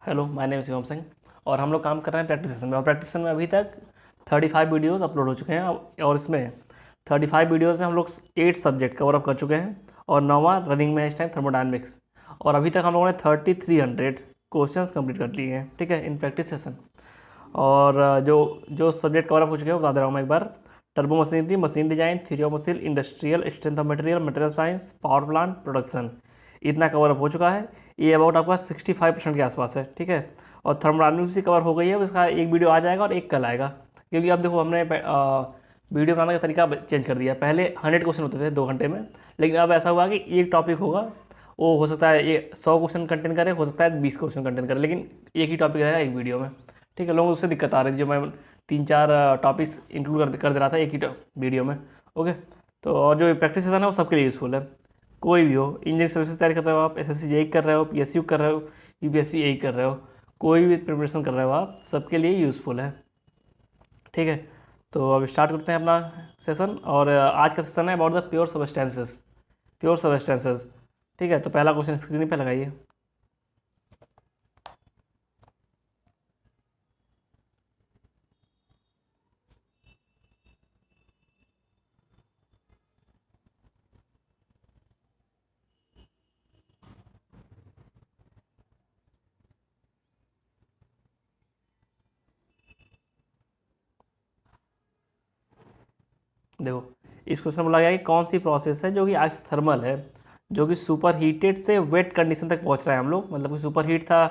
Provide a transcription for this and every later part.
Hello, my name Shivam Singh और हम लोग काम कर रहे हैं प्रैक्टिस सेशन में। और प्रैक्टिस सेशन में अभी तक 35 वीडियोस अपलोड हो चुके हैं और इसमें 35 वीडियोस में हम लोग 8 सब्जेक्ट कवर अप कर चुके हैं और 9वां रनिंग में है इस टाइम थर्मोडायनेमिक्स। और अभी तक हम लोगों ने 3300 क्वेश्चंस कंप्लीट कर लिए हैं, ठीक है, इन प्रैक्टिस सेशन। और जो जो सब्जेक्ट कवर अप हो चुके हैं वो बता दे रहा हूँ मैं एक बार। Turbo machinery, machine design, theory of machine, industrial, strength of material, material science, power plant, production, इतना कवर अप हो चुका है। ये अबाउट आपका 65% के आसपास है, ठीक है। और थर्मोडायनेमिक्स भी कवर हो गई है, इसका एक वीडियो आ जाएगा और एक कल आएगा। क्योंकि अब देखो हमने वीडियो बनाने का तरीका चेंज कर दिया। पहले 100 क्वेश्चन होते थे 2 घंटे में, लेकिन अब ऐसा हुआ कि एक टॉपिक होगा, वो हो सकता है ये 100 क्वेश्चन कंटेंट करे, हो सकता है 20 क्वेश्चन कंटेंट करे, लेकिन एक ही टॉपिक रहेगा एक वीडियो में, ठीक है। लोगों को उससे दिक्कत आ रही थी जो मैं 3-4 टॉपिक्स इंक्लूड कर दे रहा था एक ही वीडियो में, ओके। तो और जो प्रैक्टिस सेशन है वो सबके लिए यूज़फुल है। कोई भी हो, इंजीनियरिंग सर्विसेज तैयारी कर रहे हो आप, एसएससी जेई कर रहे हो, पीएसयू कर रहे हो, यूपीएससी यही कर रहे हो, कोई भी प्रिपरेशन कर रहे हो आप, सबके लिए यूज़फुल है, ठीक है। तो अब स्टार्ट करते हैं अपना सेशन। और आज का सेशन है about the pure substances, pure substances, ठीक है। तो पहला क्वेश्चन स्क्रीन पे लगाइए। देखो, इस क्वेश्चन में बोला गया कि कौन सी प्रोसेस है जो कि आज थर्मल है, जो कि सुपर हीटेड से वेट कंडीशन तक पहुंच रहा है हम लोग। मतलब कि सुपर हीट था,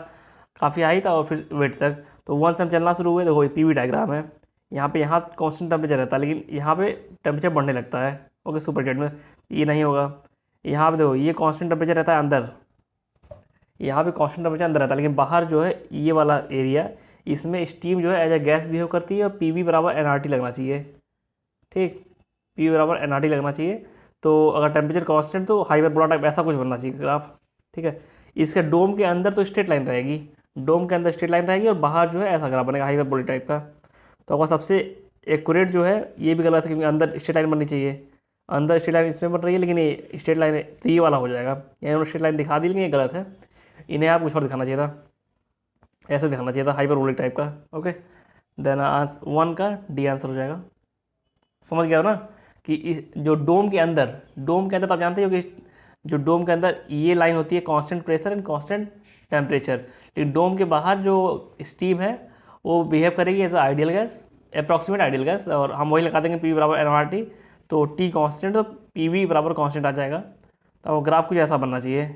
काफ़ी हाई था, और फिर वेट तक। तो वन से हम चलना शुरू हुए। देखो ये पीवी डायग्राम है, यहाँ कांस्टेंट टेम्परेचर रहता है, लेकिन यहाँ पे टेम्परेचर बढ़ने लगता है, ओके, सुपर हीट में। ये नहीं होगा। यहाँ पे देखो ये कांस्टेंट टेम्परेचर रहता है अंदर, यहाँ पे कांस्टेंट टेम्परेचर अंदर रहता है, लेकिन बाहर जो है ये वाला एरिया, इसमें स्टीम जो है एज ए गैस बिहेव करती है, और पीवी बराबर एनआरटी लगना चाहिए, ठीक। पी बराबर एनआरटी लगना चाहिए। तो अगर टेम्परेचर कांस्टेंट तो हाइपरबोला टाइप ऐसा कुछ बनना चाहिए ग्राफ, ठीक है। इसके डोम के अंदर तो स्ट्रेट लाइन रहेगी, डोम के अंदर स्ट्रेट लाइन रहेगी, और बाहर जो है ऐसा ग्राफ बनेगा हाइपरबोलिक टाइप का। तो अगर सबसे एक्यूरेट जो है, ये भी गलत है क्योंकि अंदर स्ट्रेट लाइन बननी चाहिए। अंदर स्ट्रेट लाइन इसमें बन रही है, लेकिन ये स्ट्रेट लाइन तो ये वाला हो जाएगा। यहाँ उन्होंने स्ट्रेट लाइन दिखा दी, लेकिन ये गलत है। इन्हें आप कुछ और दिखाना चाहिए था, ऐसे दिखाना चाहिए था हाइपरबोलिक टाइप का, ओके। देन आंसर 1 का डी आंसर हो जाएगा। समझ गया हो ना कि जो डोम के अंदर, डोम के अंदर तो आप जानते हो कि जो डोम के अंदर ये लाइन होती है constant pressure and constant temperature, लेकिन डोम के बाहर जो स्टीम है वो बिहेव करेगी as ideal gas, approximate ideal gas. और हम वही लगा देंगे पी बराबर एन आर टी, तो टी कांस्टेंट तो पी वी बराबर कांस्टेंट आ जाएगा। तो ग्राफ कुछ ऐसा बनना चाहिए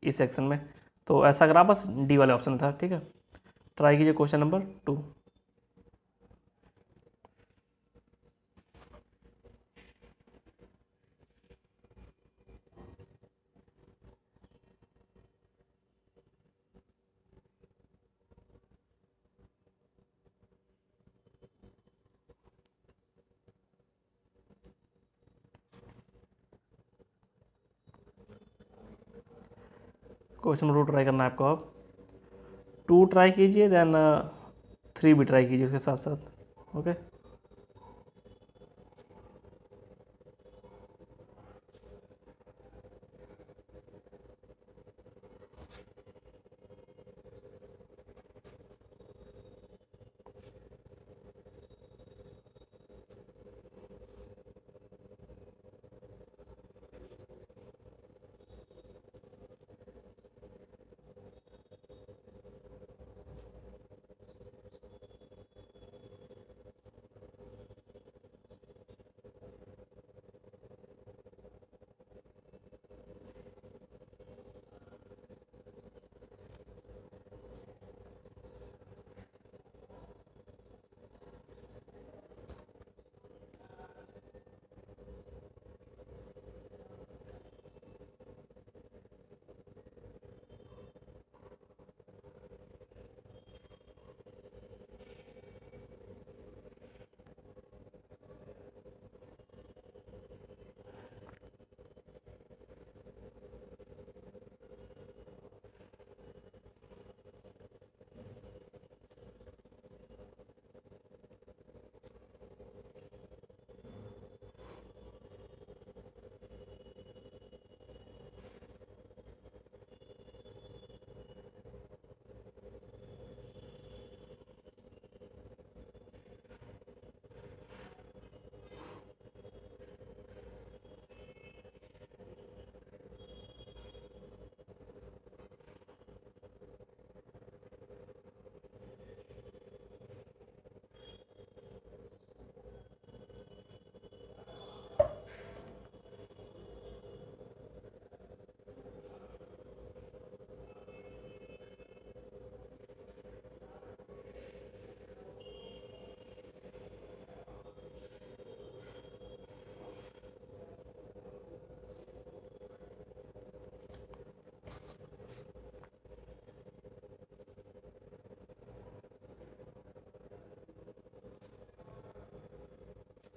इस सेक्शन में। तो ऐसा ग्राफ बस डी वाले ऑप्शन में था, ठीक है। ट्राई कीजिए question number 2। Question number 2 try करना है आपको। अब 2 ट्राई कीजिए, देन 3 भी ट्राई कीजिए उसके साथ साथ, ओके।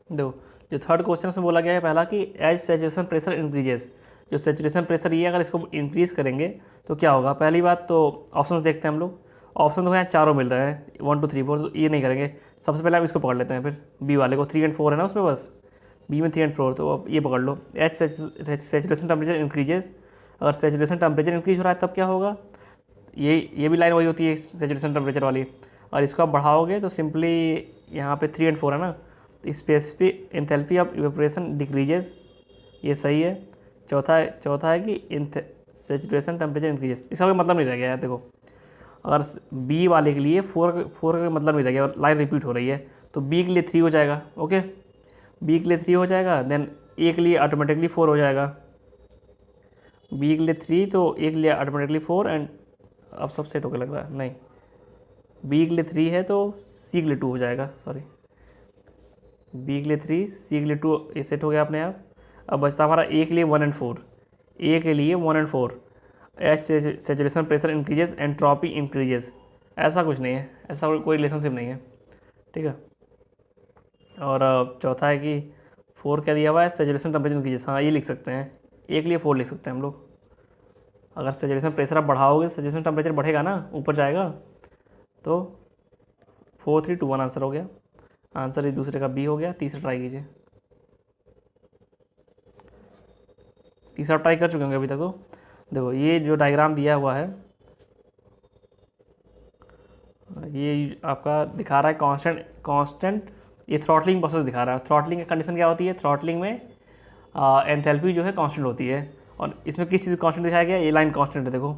देखो जो थर्ड क्वेश्चन उसमें बोला गया है पहला कि एज सेचुरेशन प्रेशर इंक्रीजेस, जो सेचुरेशन प्रेशर ये अगर इसको इंक्रीज़ करेंगे तो क्या होगा। पहली बात तो ऑप्शंस देखते हैं हम लोग। ऑप्शन तो यहाँ चारों मिल रहे हैं 1 2 3 4, तो ये नहीं करेंगे। सबसे पहले हम इसको पकड़ लेते हैं, फिर बी वाले को 3 और 4 है ना उसमें, बस बी में 3 और 4, तो अब ये पकड़ लो एच सेचुरेशन टेम्परेचर इंक्रीजेस। अगर सेचुरेशन टेम्परेचर इंक्रीज हो रहा है तब क्या होगा, ये भी लाइन वही होती है सेचुरेशन टेम्परेचर वाली। और इसको आप बढ़ाओगे तो सिंपली यहाँ पे 3 और 4 है ना, तो specific enthalpy of evaporation decreases, ये सही है। चौथा है कि सेचुरेशन टेम्परेचर इंक्रीजेस, इसका कोई मतलब नहीं रह गया है। देखो अगर बी वाले के लिए फोर का मतलब नहीं रह गया और लाइन रिपीट हो रही है, तो बी के लिए 3 हो जाएगा। ओके, बी के लिए 3 हो जाएगा, देन ए के लिए ऑटोमेटिकली 4 हो जाएगा। बी के लिए 3 तो ए के लिए ऑटोमेटिकली 4, एंड अब सब सेट होकर लग रहा है, नहीं बी के लिए 3 है तो सी के लिए 2 हो जाएगा, सॉरी बी के लिए 3 सी के लिए 2, ये सेट हो गया अपने आप। अब बचता हमारा ए के लिए 1 और 4, ए के लिए 1 और 4 H saturation pressure increases entropy increases, ऐसा कुछ नहीं है, ऐसा कोई रिलेशनशिप नहीं है, ठीक है। और चौथा है कि 4 क्या दिया हुआ है, सेचुरेशन टेम्परेचर इंक्रीजेस, हाँ ये लिख सकते हैं, ए के लिए 4 लिख सकते हैं हम लोग। अगर सेचुरेशन प्रेशर आप बढ़ाओगे सेचुरेशन टेम्परेचर बढ़ेगा ना, ऊपर जाएगा, तो 4 3 2 1 आंसर हो गया। आंसर एक दूसरे का बी हो गया। तीसरा ट्राई कीजिए, तीसरा ट्राई कर चुके होंगे अभी तक। तो देखो ये जो डायग्राम दिया हुआ है, ये आपका दिखा रहा है कांस्टेंट ये थ्रॉटलिंग प्रोसेस दिखा रहा है। थ्रॉटलिंग की कंडीशन क्या होती है, थ्रॉटलिंग में एंथैल्पी जो है कांस्टेंट होती है, और इसमें किस चीज़ कांस्टेंट दिखाया गया, ये लाइन कांस्टेंट है, देखो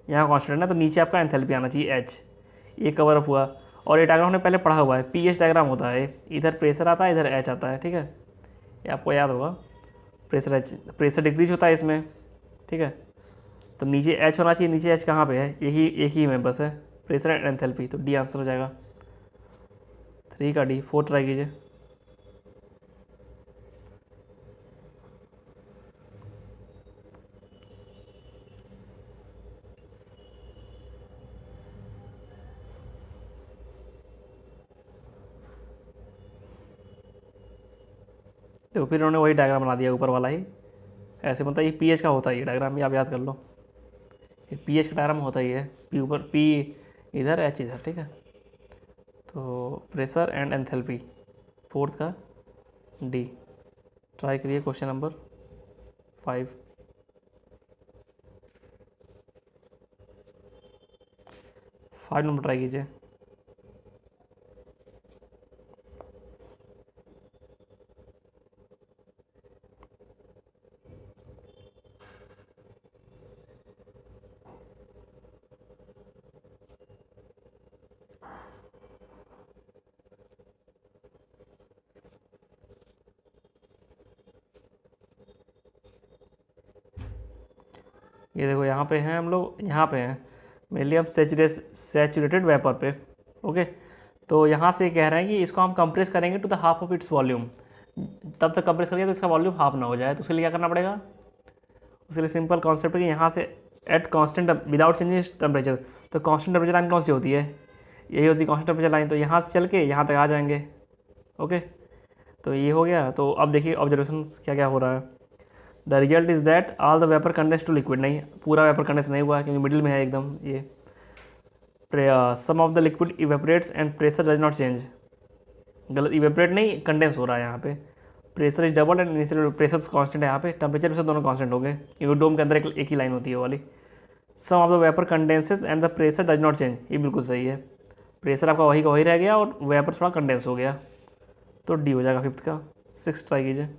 यहाँ कांस्टेंट है, तो नीचे आपका एंथैल्पी आना चाहिए एच, ये कवर अप हुआ। और ये डायग्राम हमने पहले पढ़ा हुआ है, पीएच डायग्राम होता है, इधर प्रेशर आता है इधर एच आता है, ठीक है, ये आपको याद होगा। प्रेशर एच, प्रेशर डिक्रीज होता है इसमें, ठीक है, तो नीचे एच होना चाहिए, नीचे एच कहाँ पे है, एक ही में बस है, प्रेशर एंड एंथैल्पी, तो डी आंसर हो जाएगा 3 का डी। 4 ट्राई कीजिए, तो फिर उन्होंने वही डायग्राम बना दिया ऊपर वाला ही, ऐसे मतलब ये पीएच का होता है, ये डायग्राम ये आप याद कर लो, ये पीएच का डायग्राम होता ही है, पी ऊपर, पी इधर एच इधर, ठीक है। तो प्रेशर एंड एंथैल्पी, 4th का डी। ट्राई करिए क्वेश्चन नंबर 5, 5 नंबर ट्राई कीजिए। ये देखो यहाँ पे हैं हम लोग, यहाँ पे हैं मेनली हम सेचुरेटेड वेपर पे। ओके, तो यहाँ से कह रहे हैं कि इसको हम कंप्रेस करेंगे to the half of its volume, तब तक कंप्रेस करेंगे तो इसका वॉल्यूम हाफ ना हो जाए, तो उसके लिए क्या करना पड़ेगा, उसके लिए सिंपल कॉन्सेप्ट है कि यहाँ से at constant without changing temperature, तो कांस्टेंट टेम्परेचर लाइन कौन सी होती है, यही होती है कांस्टेंट टेम्परेचर लाइन, तो यहाँ से चल के यहाँ तक आ जाएंगे। ओके, तो ये हो गया। तो अब देखिए ऑब्जर्वेशन क्या क्या हो रहा है। The result is that all the vapour condense to liquid, नहीं पूरा वेपर कंडेंस नहीं हुआ क्योंकि मिडिल में है एकदम ये। Some of the liquid evaporates and pressure does not change, गलत, इवेपरेट नहीं कंडेंस हो रहा है यहाँ पे। Pressure is double and initial pressure constant है यहाँ पे, टेम्परेचर प्रेशर दोनों कांस्टेंट हो गए क्योंकि डोम के अंदर एक ही लाइन होती है वो वाली। Some of the vapour condenses and the pressure does not change, ये बिल्कुल सही है, प्रेशर आपका वही का वही रह गया और वेपर थोड़ा कंडेंस हो गया, तो डी हो जाएगा 5th का। 6 ट्राई कीजिए।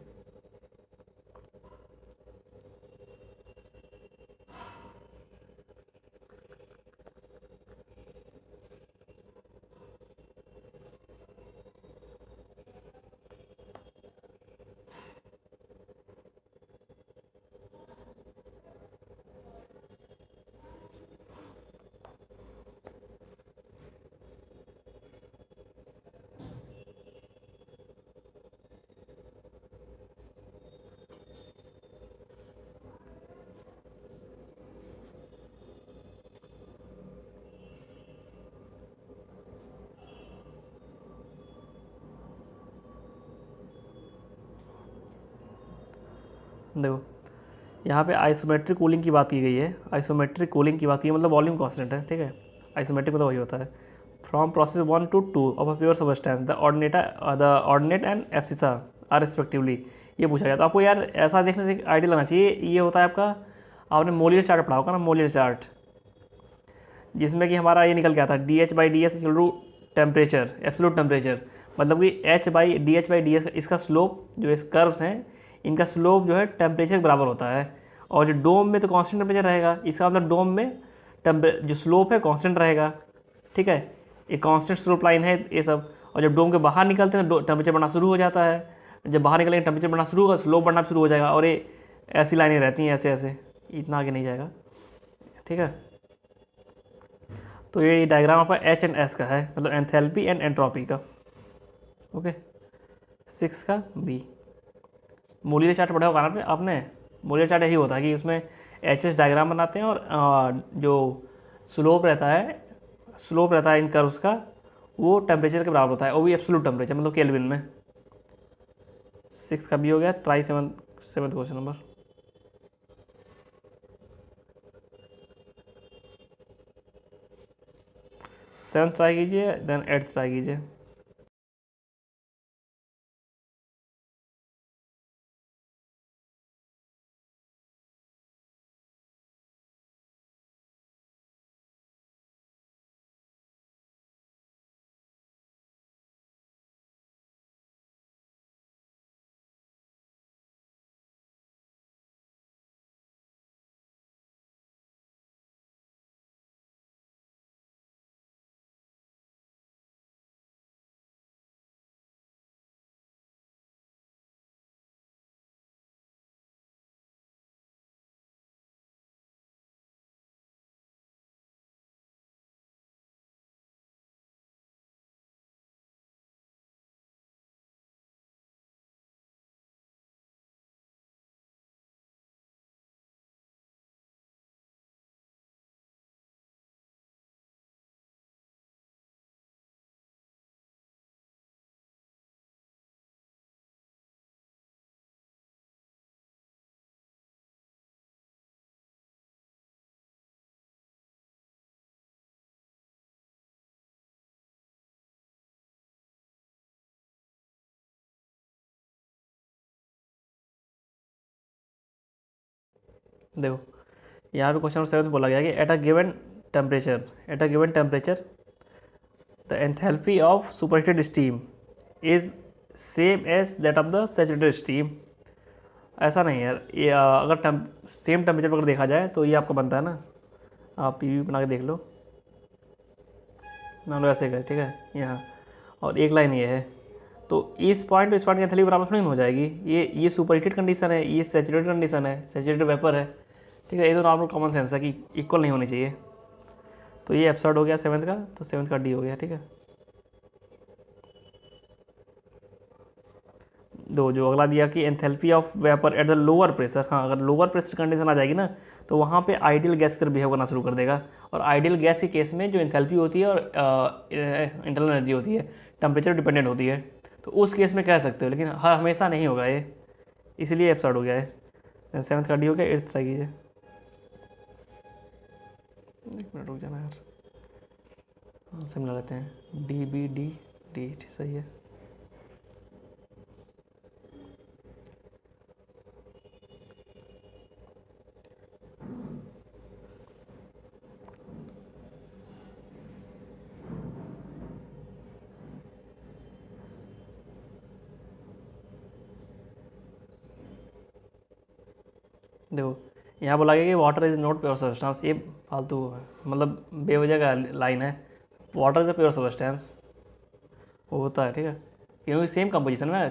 देखो यहाँ पे आइसोमेट्रिक कूलिंग की बात की गई है। आइसोमेट्रिक कूलिंग की बात की मतलब वॉल्यूम कांस्टेंट है, ठीक है। आइसोमेट्रिक मतलब वही होता है। From process 1 to 2 of a pure substance the ordinate and abscissa are respectively, ये पूछा गया। तो आपको यार ऐसा देखने से आइडिया लगना चाहिए। ये होता है आपका, आपने मोलियर चार्ट पढ़ा होगा ना, मोलियर चार्ट, जिसमें कि हमारा ये निकल गया था DH/dS to temperature, absolute temperature. मतलब कि DH/dS इसका स्लोप, जो इस कर्व्स हैं इनका स्लोप जो है टेम्परेचर के बराबर होता है। और जो डोम में तो कांस्टेंट टेम्परेचर रहेगा, इसका मतलब डोम में जो स्लोप है कांस्टेंट रहेगा, ठीक है। ये कांस्टेंट स्लोप लाइन है ये सब। और जब डोम के बाहर निकलते हैं तो टेम्परेचर बढ़ना शुरू हो जाता है। जब बाहर निकलेंगे टेम्परेचर बढ़ना शुरू होगा, स्लोप बढ़ना शुरू हो जाएगा। और ये ऐसी लाइनें रहती हैं, ऐसे ऐसे, इतना आगे नहीं जाएगा, ठीक है। तो ये डायग्राम आपका H&S का है, मतलब एंथैल्पी एंड एंट्रोपी का। ओके, 6 का B। मोलियर चार्ट पढ़ा होगा ना आपने। मोलियर चार्ट यही होता है कि उसमें HS डायग्राम बनाते हैं और जो स्लोप रहता है इन कर्व्स का, वो टेम्परेचर के बराबर होता है, वो भी एब्सोल्यूट टेम्परेचर, मतलब केल्विन में। 6 का B हो गया। Try seventh question number. 7th try कीजिए, देन 8th ट्राई कीजिए। देखो यहाँ पे क्वेश्चन नंबर 7 बोला गया कि at a given temperature the enthalpy of superheated steam is same as that of the saturated steam. ऐसा नहीं है ये, अगर सेम टेम्परेचर पर अगर देखा जाए तो ये आपका बनता है ना, आप PV बना के देख लो, मान लो ऐसे गए, ठीक है, यहाँ, और एक लाइन ये है। तो इस पॉइंट इस पॉइंट की एंथैल्पी बराबर नहीं हो जाएगी। ये सुपरहीटेड कंडीशन है, ये सैचुरेटेड कंडीशन है, सैचुरेटेड वेपर है, ठीक है। ये तो नॉर्मल कॉमन सेंस है कि इक्वल नहीं होनी चाहिए। तो ये एब्सर्ड हो गया 7th का, तो 7th का D हो गया, ठीक है। दो जो अगला दिया कि enthalpy of vapour at the lower pressure, हाँ, अगर लोअर प्रेशर कंडीशन आ जाएगी ना तो वहाँ पे आइडियल गैस की तरह बिहेव करना शुरू कर देगा। और आइडियल गैस के केस में जो एंथैल्पी होती है और इंटरनल एनर्जी होती है, टेम्परेचर डिपेंडेंट होती है, तो उस केस में कह सकते हो, लेकिन हर हमेशा नहीं होगा ये, इसलिए एब्सर्ड हो गया है। 7th का D हो गया। 8th ट्राई कीजिए। एक मिनट रुक जाना यार, से मिला लेते हैं। D सही है। देखो यहाँ बोला गया कि water is not pure substance. ये फालतू है, मतलब बेवजह का लाइन है। Water is a pure substance, वो होता है, ठीक है, क्योंकि सेम कंपोजिशन में।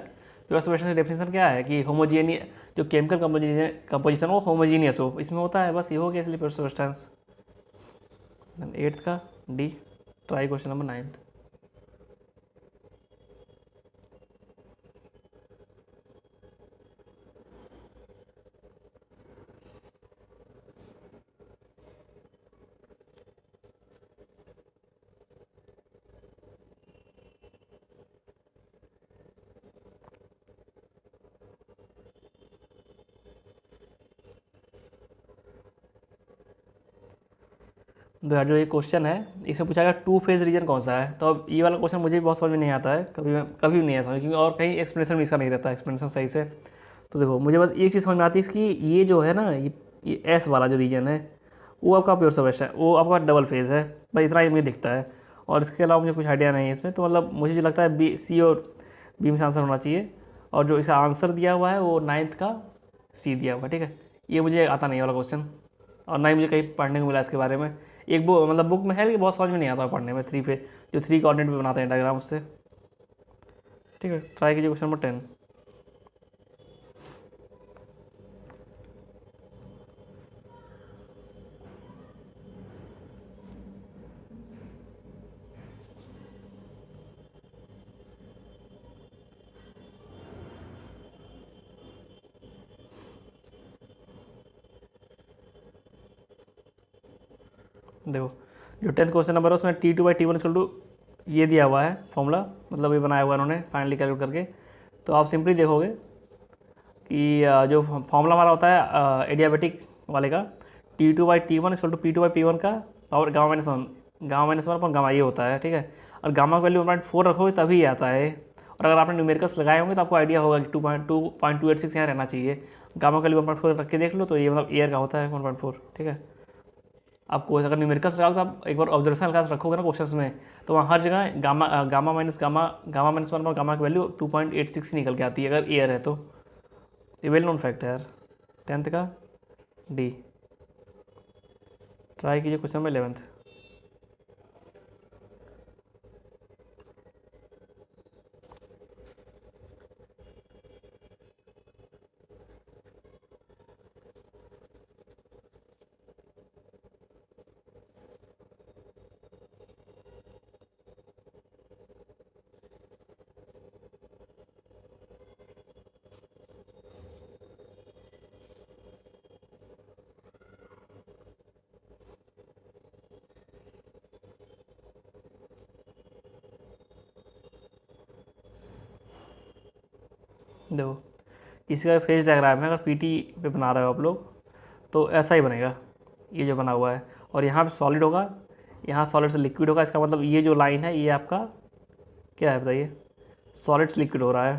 प्योर सब्सटेंस की डेफिनेशन क्या है कि होमोजीनियस, जो केमिकल कंपोजिशन वो होमोजीनियस हो, इसमें होता है, बस ये हो गया, इसलिए प्योर सब्सटेंस। 8th का D। Try question number 9th। तो यार जो ये क्वेश्चन है इसमें पूछा गया टू फेज रीजन कौन सा है। तो अब ये वाला क्वेश्चन मुझे भी बहुत समझ में नहीं आता है, कभी भी नहीं है समझ, क्योंकि और कहीं एक्सप्लेनेशन भी इसका नहीं रहता एक्सप्लेनेशन सही से। तो देखो मुझे बस एक चीज़ समझ में आती है इसकी, ये जो है ना ये एस वाला जो रीजन है वो आपका प्योर सबवेस्ट है, वो आपका डबल फेज है, बस इतना ही मुझे दिखता है। और इसके अलावा मुझे कुछ आइडिया नहीं है इसमें। तो मतलब मुझे जो लगता है बी सी और बी में से आंसर होना चाहिए। और जो इसका आंसर दिया हुआ है वो 9th का सी दिया हुआ है, ठीक है। ये मुझे आता नहीं वाला क्वेश्चन, और ना ही मुझे कहीं पढ़ने को मिला इसके बारे में। एक बुक मतलब बुक में है कि बहुत समझ में नहीं आता पढ़ने में, थ्री पे जो थ्री कोऑर्डिनेट पे बनाते हैं डायग्राम उससे। ठीक है, ट्राई कीजिए क्वेश्चन नंबर 10। देखो जो 10th क्वेश्चन नंबर है उसमें T2/T1 ये दिया हुआ है फॉर्मूला, मतलब ये बनाया हुआ है उन्होंने फाइनली कैलकुलेट करके। तो आप सिंपली देखोगे कि जो फॉर्मूला हमारा होता है एडियाबेटिक वाले का, T2/T1 P2/P1 का पावर गामा-1 अपॉन गामा ये होता है, ठीक है। और गामा का वैल्यू 1.4 रखोगे तभी ये आता है। और अगर आपने न्यूमेरिकल्स लगाए होंगे तो आपको आइडिया होगा कि 2.286 यहाँ रहना चाहिए। गामा का वैल्यू 1.4 रख के देख लो, तो ये मतलब एयर का होता है 1.4, ठीक है। आपको अगर न्यूमेरिकल्स लगाओगे तो आप एक बार ऑब्जर्वेशन क्लास रखोगे ना क्वेश्चंस में, तो वहाँ हर जगह गामा-1 और गामा की वैल्यू 2.86 निकल के आती है अगर एयर है तो। ये वेल नोन फैक्ट है यार। 10th का डी। ट्राई कीजिए क्वेश्चन नंबर 11th। देखो इसका फेज डायग्राम है, अगर पीटी पे बना रहे हो आप लोग तो ऐसा ही बनेगा, ये जो बना हुआ है। और यहाँ पे सॉलिड होगा, यहाँ सॉलिड से लिक्विड होगा। इसका मतलब ये जो लाइन है ये आपका क्या है बताइए, सॉलिड से लिक्विड हो रहा है।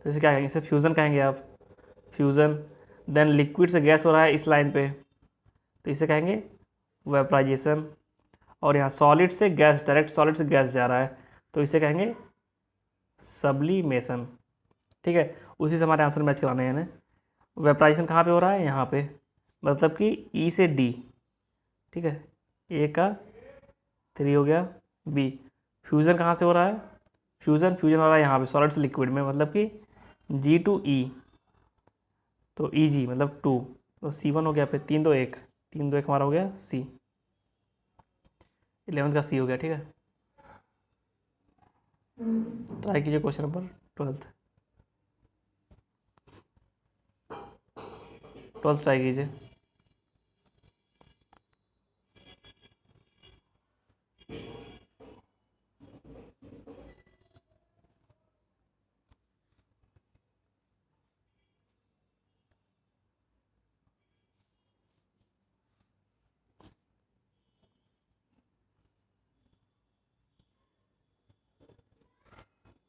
तो इसे क्या कहेंगे, इसे फ्यूज़न कहेंगे आप, फ्यूज़न। देन लिक्विड से गैस हो रहा है इस लाइन पे, तो इसे कहेंगे वेपराइजेशन। और यहाँ सॉलिड से गैस, डायरेक्ट सॉलिड से गैस जा रहा है, तो इसे कहेंगे सब्लिमेशन, ठीक है। उसी से हमारे आंसर मैच कराने हैं। वेपराइजेशन कहाँ पे हो रहा है, यहाँ पे, मतलब कि ई से डी, ठीक है। ए का 3 हो गया, बी। फ्यूज़न कहाँ से हो रहा है, फ्यूज़न हो रहा है यहाँ पे सॉलिड से लिक्विड में, मतलब कि G2E, तो Eg मतलब 2, तो C1 हो गया। फिर 3 2 1, 3 2 1 हमारा हो गया C। 11th का C हो गया, ठीक है। ट्राई कीजिए क्वेश्चन नंबर 12th ट्राई कीजिए।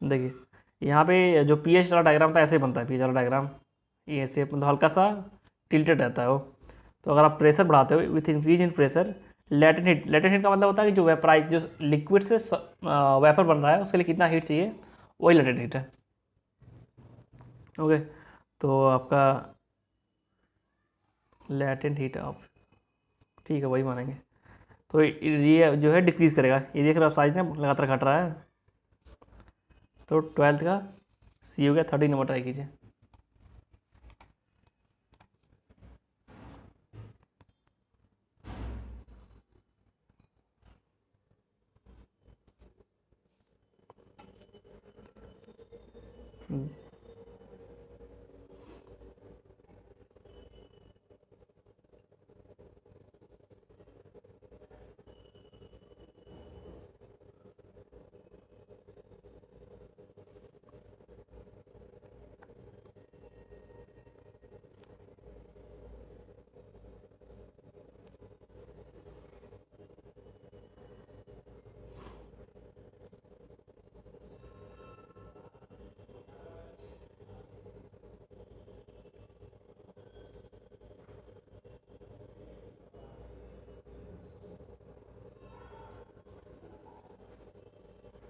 देखिए यहाँ पे जो पीएच वाला डायग्राम था ऐसे बनता है, पीएच वाला डायग्राम ये ऐसे मतलब हल्का सा टिल्टेड रहता है वो। तो अगर आप प्रेशर बढ़ाते हो with increase in pressure, latent heat का मतलब होता है कि जो वेपराइज, जो लिक्विड से वेपर बन रहा है उसके लिए कितना हीट चाहिए, वही लेटेंट हीट है। ओके, तो आपका लेटेंट हीट आप ठीक है वही मानेंगे। तो ये जो है डिक्रीज़ करेगा, ये देख रहे हो साइज ना लगातार घट रहा है। तो 12th का सी हो गया। 13 नंबर ट्राई कीजिए।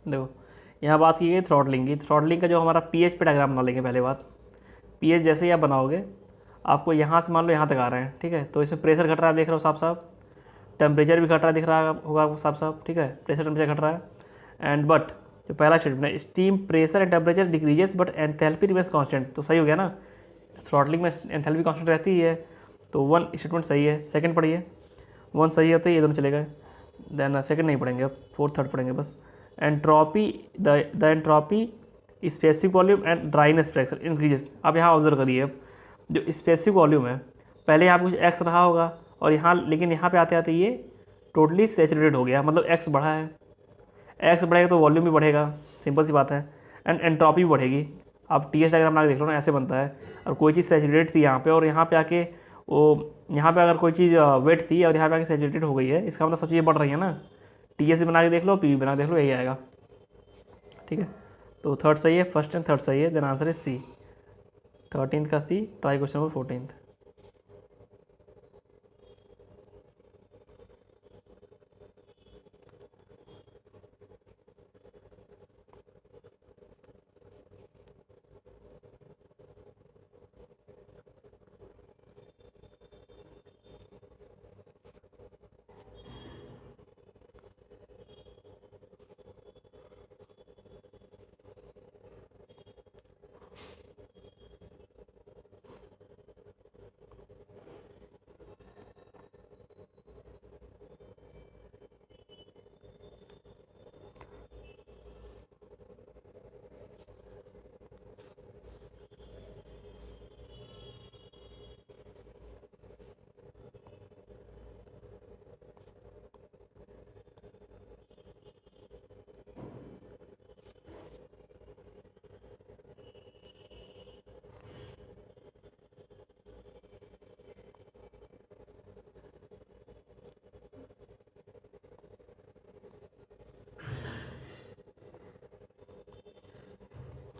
देखो यहाँ बात की गई थ्रॉटलिंग की। थ्रॉटलिंग का जो हमारा पीएच पे डायग्राम बना लेंगे पहले बात। पीएच जैसे ही आप बनाओगे, आपको यहाँ से मान लो यहाँ तक आ रहे हैं, ठीक है। तो इसमें प्रेशर घट रहा है, देख रहे हो साफ साफ, टेम्परेचर भी घट रहा है, दिख रहा होगा आपको साफ साफ, ठीक है। प्रेशर टेम्परेचर घट रहा है। एंड बट जो पहला स्टेटमेंट है, steam pressure and temperature decreases but enthalpy remains constant, तो सही हो गया ना। थ्रॉटलिंग में एंथैल्पी कांस्टेंट रहती ही है, तो 1 स्टेटमेंट सही है। सेकंड पढ़िए, 1 सही है तो ये दोनों चले गए। देन सेकंड नहीं पढ़ेंगे, अब फोर्थ थर्ड पढ़ेंगे बस। Entropy, the entropy specific volume and dryness fraction increases. अब यहाँ ऑब्जर्व करिए, अब जो स्पेसिफिक वॉल्यूम है, पहले यहाँ कुछ एक्स रहा होगा और यहाँ, लेकिन यहाँ पे आते आते ये टोटली सैचुरेटेड हो गया, मतलब एक्स बढ़ा है। एक्स बढ़ेगा तो वॉल्यूम भी बढ़ेगा, सिंपल सी बात है। एंड एंट्रोपी भी बढ़ेगी। आप टी एस डायग्राम बना के देख लो ना, ऐसे बनता है। और कोई चीज़ सैचुरेटेड थी यहाँ पे, और यहाँ पे आके वो, यहाँ पे अगर कोई चीज़ वेट थी और यहाँ पे आके सैचुरेटेड हो गई है, इसका मतलब सब चीज़ें बढ़ रही है ना। टी एस भी बना के देख लो, पी भी बना के देख लो, यही आएगा, ठीक है। तो थर्ड सही है, फर्स्ट एंड थर्ड सही है। देन आंसर इज सी, 13 का सी। Try question number 14।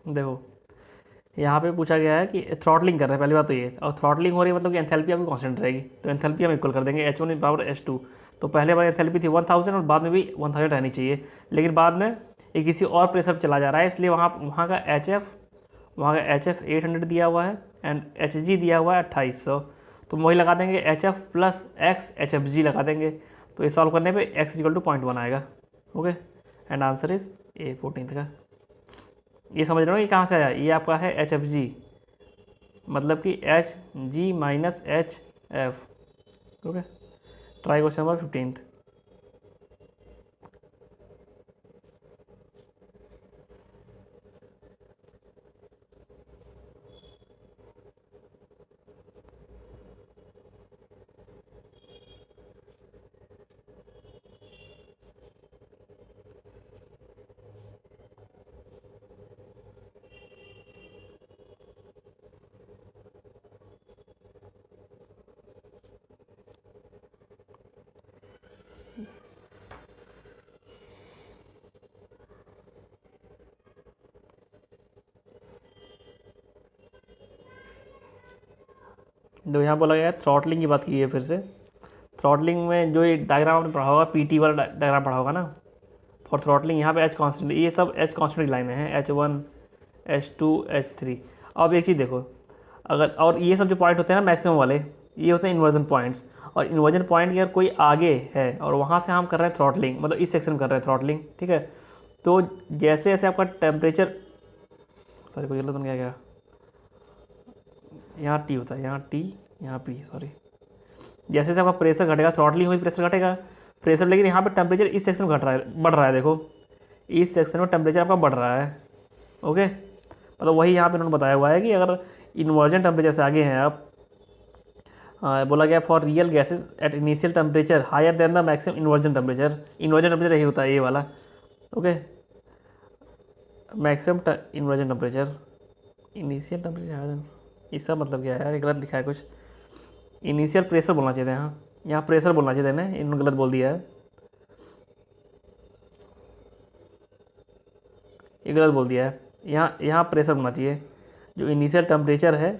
देखो यहाँ पे पूछा गया है कि थ्रॉटलिंग कर रहे हैं, पहली बात तो ये, और थ्रॉटलिंग हो रही है मतलब कि एंथैल्पी आपकी कांस्टेंट रहेगी, तो एंथैल्पी हम इक्वल कर देंगे H1 बराबर H2। तो पहले बार एंथैल्पी थी 1000 और बाद में भी 1000 रहनी चाहिए, लेकिन बाद में ये किसी और प्रेशर पर चला जा रहा है, इसलिए वहाँ का HF 800 दिया हुआ है एंड HG दिया हुआ है 2800। तो वही लगा देंगे HF प्लस X HFG लगा देंगे, तो ये सॉल्व करने पे X इक्वल टू 0.1 आएगा। Okay, and answer is a 14 का। ये समझ रहे हो ये कहाँ से आया, ये आपका है HFG, मतलब कि HG minus HF। Okay, try question number 15। तो यहाँ बोला गया है थ्रॉटलिंग की बात की है फिर से। थ्रॉटलिंग में जो ये डायग्राम आपने पढ़ा होगा, पीटी वाला डायग्राम पढ़ा होगा ना, फॉर थ्रॉटलिंग, यहाँ पे एच कांस्टेंट, ये सब एच कांस्टेंट की लाइनें हैं, H1 H2 H3। अब एक चीज़ देखो, अगर, और ये सब जो पॉइंट होते हैं ना मैक्सिमम वाले, ये होते हैं इन्वर्जन पॉइंट्स। और इन्वर्जन पॉइंट की अगर कोई आगे है और वहाँ से हम कर रहे हैं थ्रॉटलिंग, मतलब इस सेक्शन में कर रहे हैं थ्रॉटलिंग, ठीक है। तो जैसे जैसे आपका टेम्परेचर, सॉरी कोई गलत बन गया क्या, यहाँ टी होता है, यहाँ टी, यहाँ पी, सॉरी। जैसे जैसे आपका प्रेशर घटेगा, थ्रॉटलिंग हुई प्रेशर घटेगा, प्रेशर, लेकिन यहाँ पे टेम्परेचर इस सेक्शन में घट रहा है, बढ़ रहा है। देखो इस सेक्शन में टेम्परेचर आपका बढ़ रहा है। ओके, मतलब वही यहाँ पे उन्होंने बताया हुआ है कि अगर इन्वर्जन टेम्परेचर से आगे हैं आप, बोला गया for real gases at initial temperature higher than the maximum inversion temperature. Inversion temperature यही होता है, ये वाला। Okay, maximum inversion temperature, initial temperature higher than, इसका मतलब क्या है यार, गलत लिखा है कुछ। इनिशियल प्रेशर बोलना चाहिए था, यहाँ प्रेशर बोलना चाहिए था, इन्होंने गलत बोल दिया है, ये गलत बोल दिया है। यहाँ प्रेशर होना चाहिए, जो इनिशियल टेम्परेचर है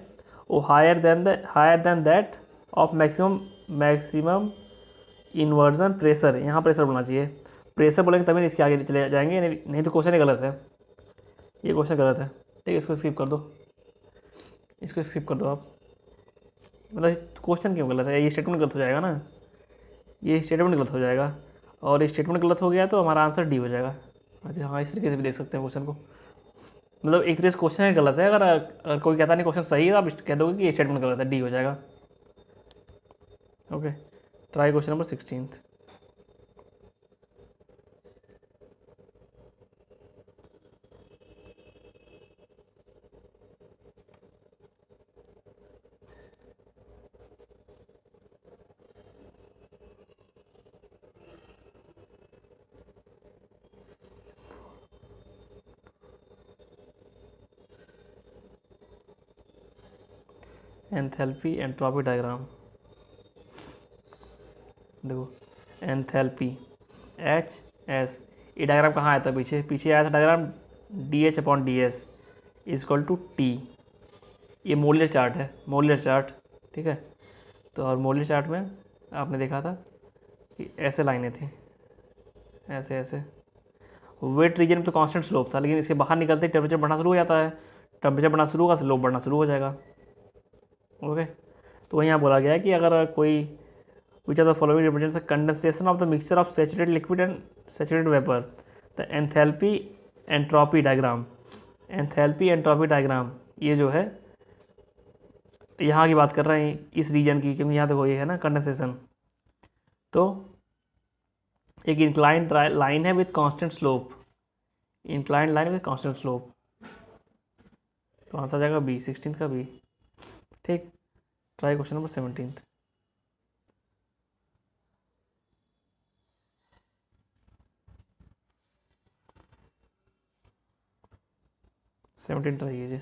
वो higher than that of maximum inversion pressure, यहाँ प्रेशर होना चाहिए। प्रेशर बोलेंगे तभी इसके आगे चले जाएंगे, नहीं तो क्वेश्चन ही गलत है, ये क्वेश्चन गलत है। ठीक है, इसको स्किप कर दो, इसको स्किप कर दो आप। मतलब क्वेश्चन क्यों गलत है, ये स्टेटमेंट गलत हो जाएगा ना, ये स्टेटमेंट गलत हो जाएगा, और ये स्टेटमेंट गलत हो गया तो हमारा आंसर डी हो जाएगा। अच्छा हाँ, इस तरीके से भी देख सकते हैं क्वेश्चन को, मतलब एक तरीके से क्वेश्चन गलत है। अगर कोई कहता नहीं क्वेश्चन सही है तो आप कह दोगे कि ये स्टेटमेंट गलत है, डी हो जाएगा। Okay, try question number 16। Enthalpy entropy diagram, देखो एंथैल्पी HS, ये डायग्राम कहाँ आया था, पीछे पीछे आया था diagram DH/DS equal to T। ये मोलियर चार्ट है, मोलियर चार्ट, ठीक है। तो और मोलियर चार्ट में आपने देखा था कि ऐसे लाइनें थी, ऐसे ऐसे। वेट रीजन में तो कांस्टेंट स्लोप था, लेकिन इसके बाहर निकलते ही टेम्परेचर बढ़ना शुरू हो जाता है, टेम्परेचर बढ़ना शुरू होगा, स्लोप बढ़ना शुरू हो जाएगा। ओके, तो वहीं यहाँ बोला गया है कि अगर कोई which are the following represents condensation of the mixture of saturated liquid and saturated vapour, the enthalpy entropy diagram, enthalpy entropy diagram ये जो है यहाँ की बात कर रहे हैं इस रीजन की, क्योंकि यहाँ देखो ये है ना कंडेंसेशन, तो एक इंक्लाइंड लाइन है with constant slope, inclined line with constant slope, तो आंसर आ जाएगा बी, 16 का बी। ठीक, ट्राई क्वेश्चन नंबर 17। 17 ट्राई कीजिए।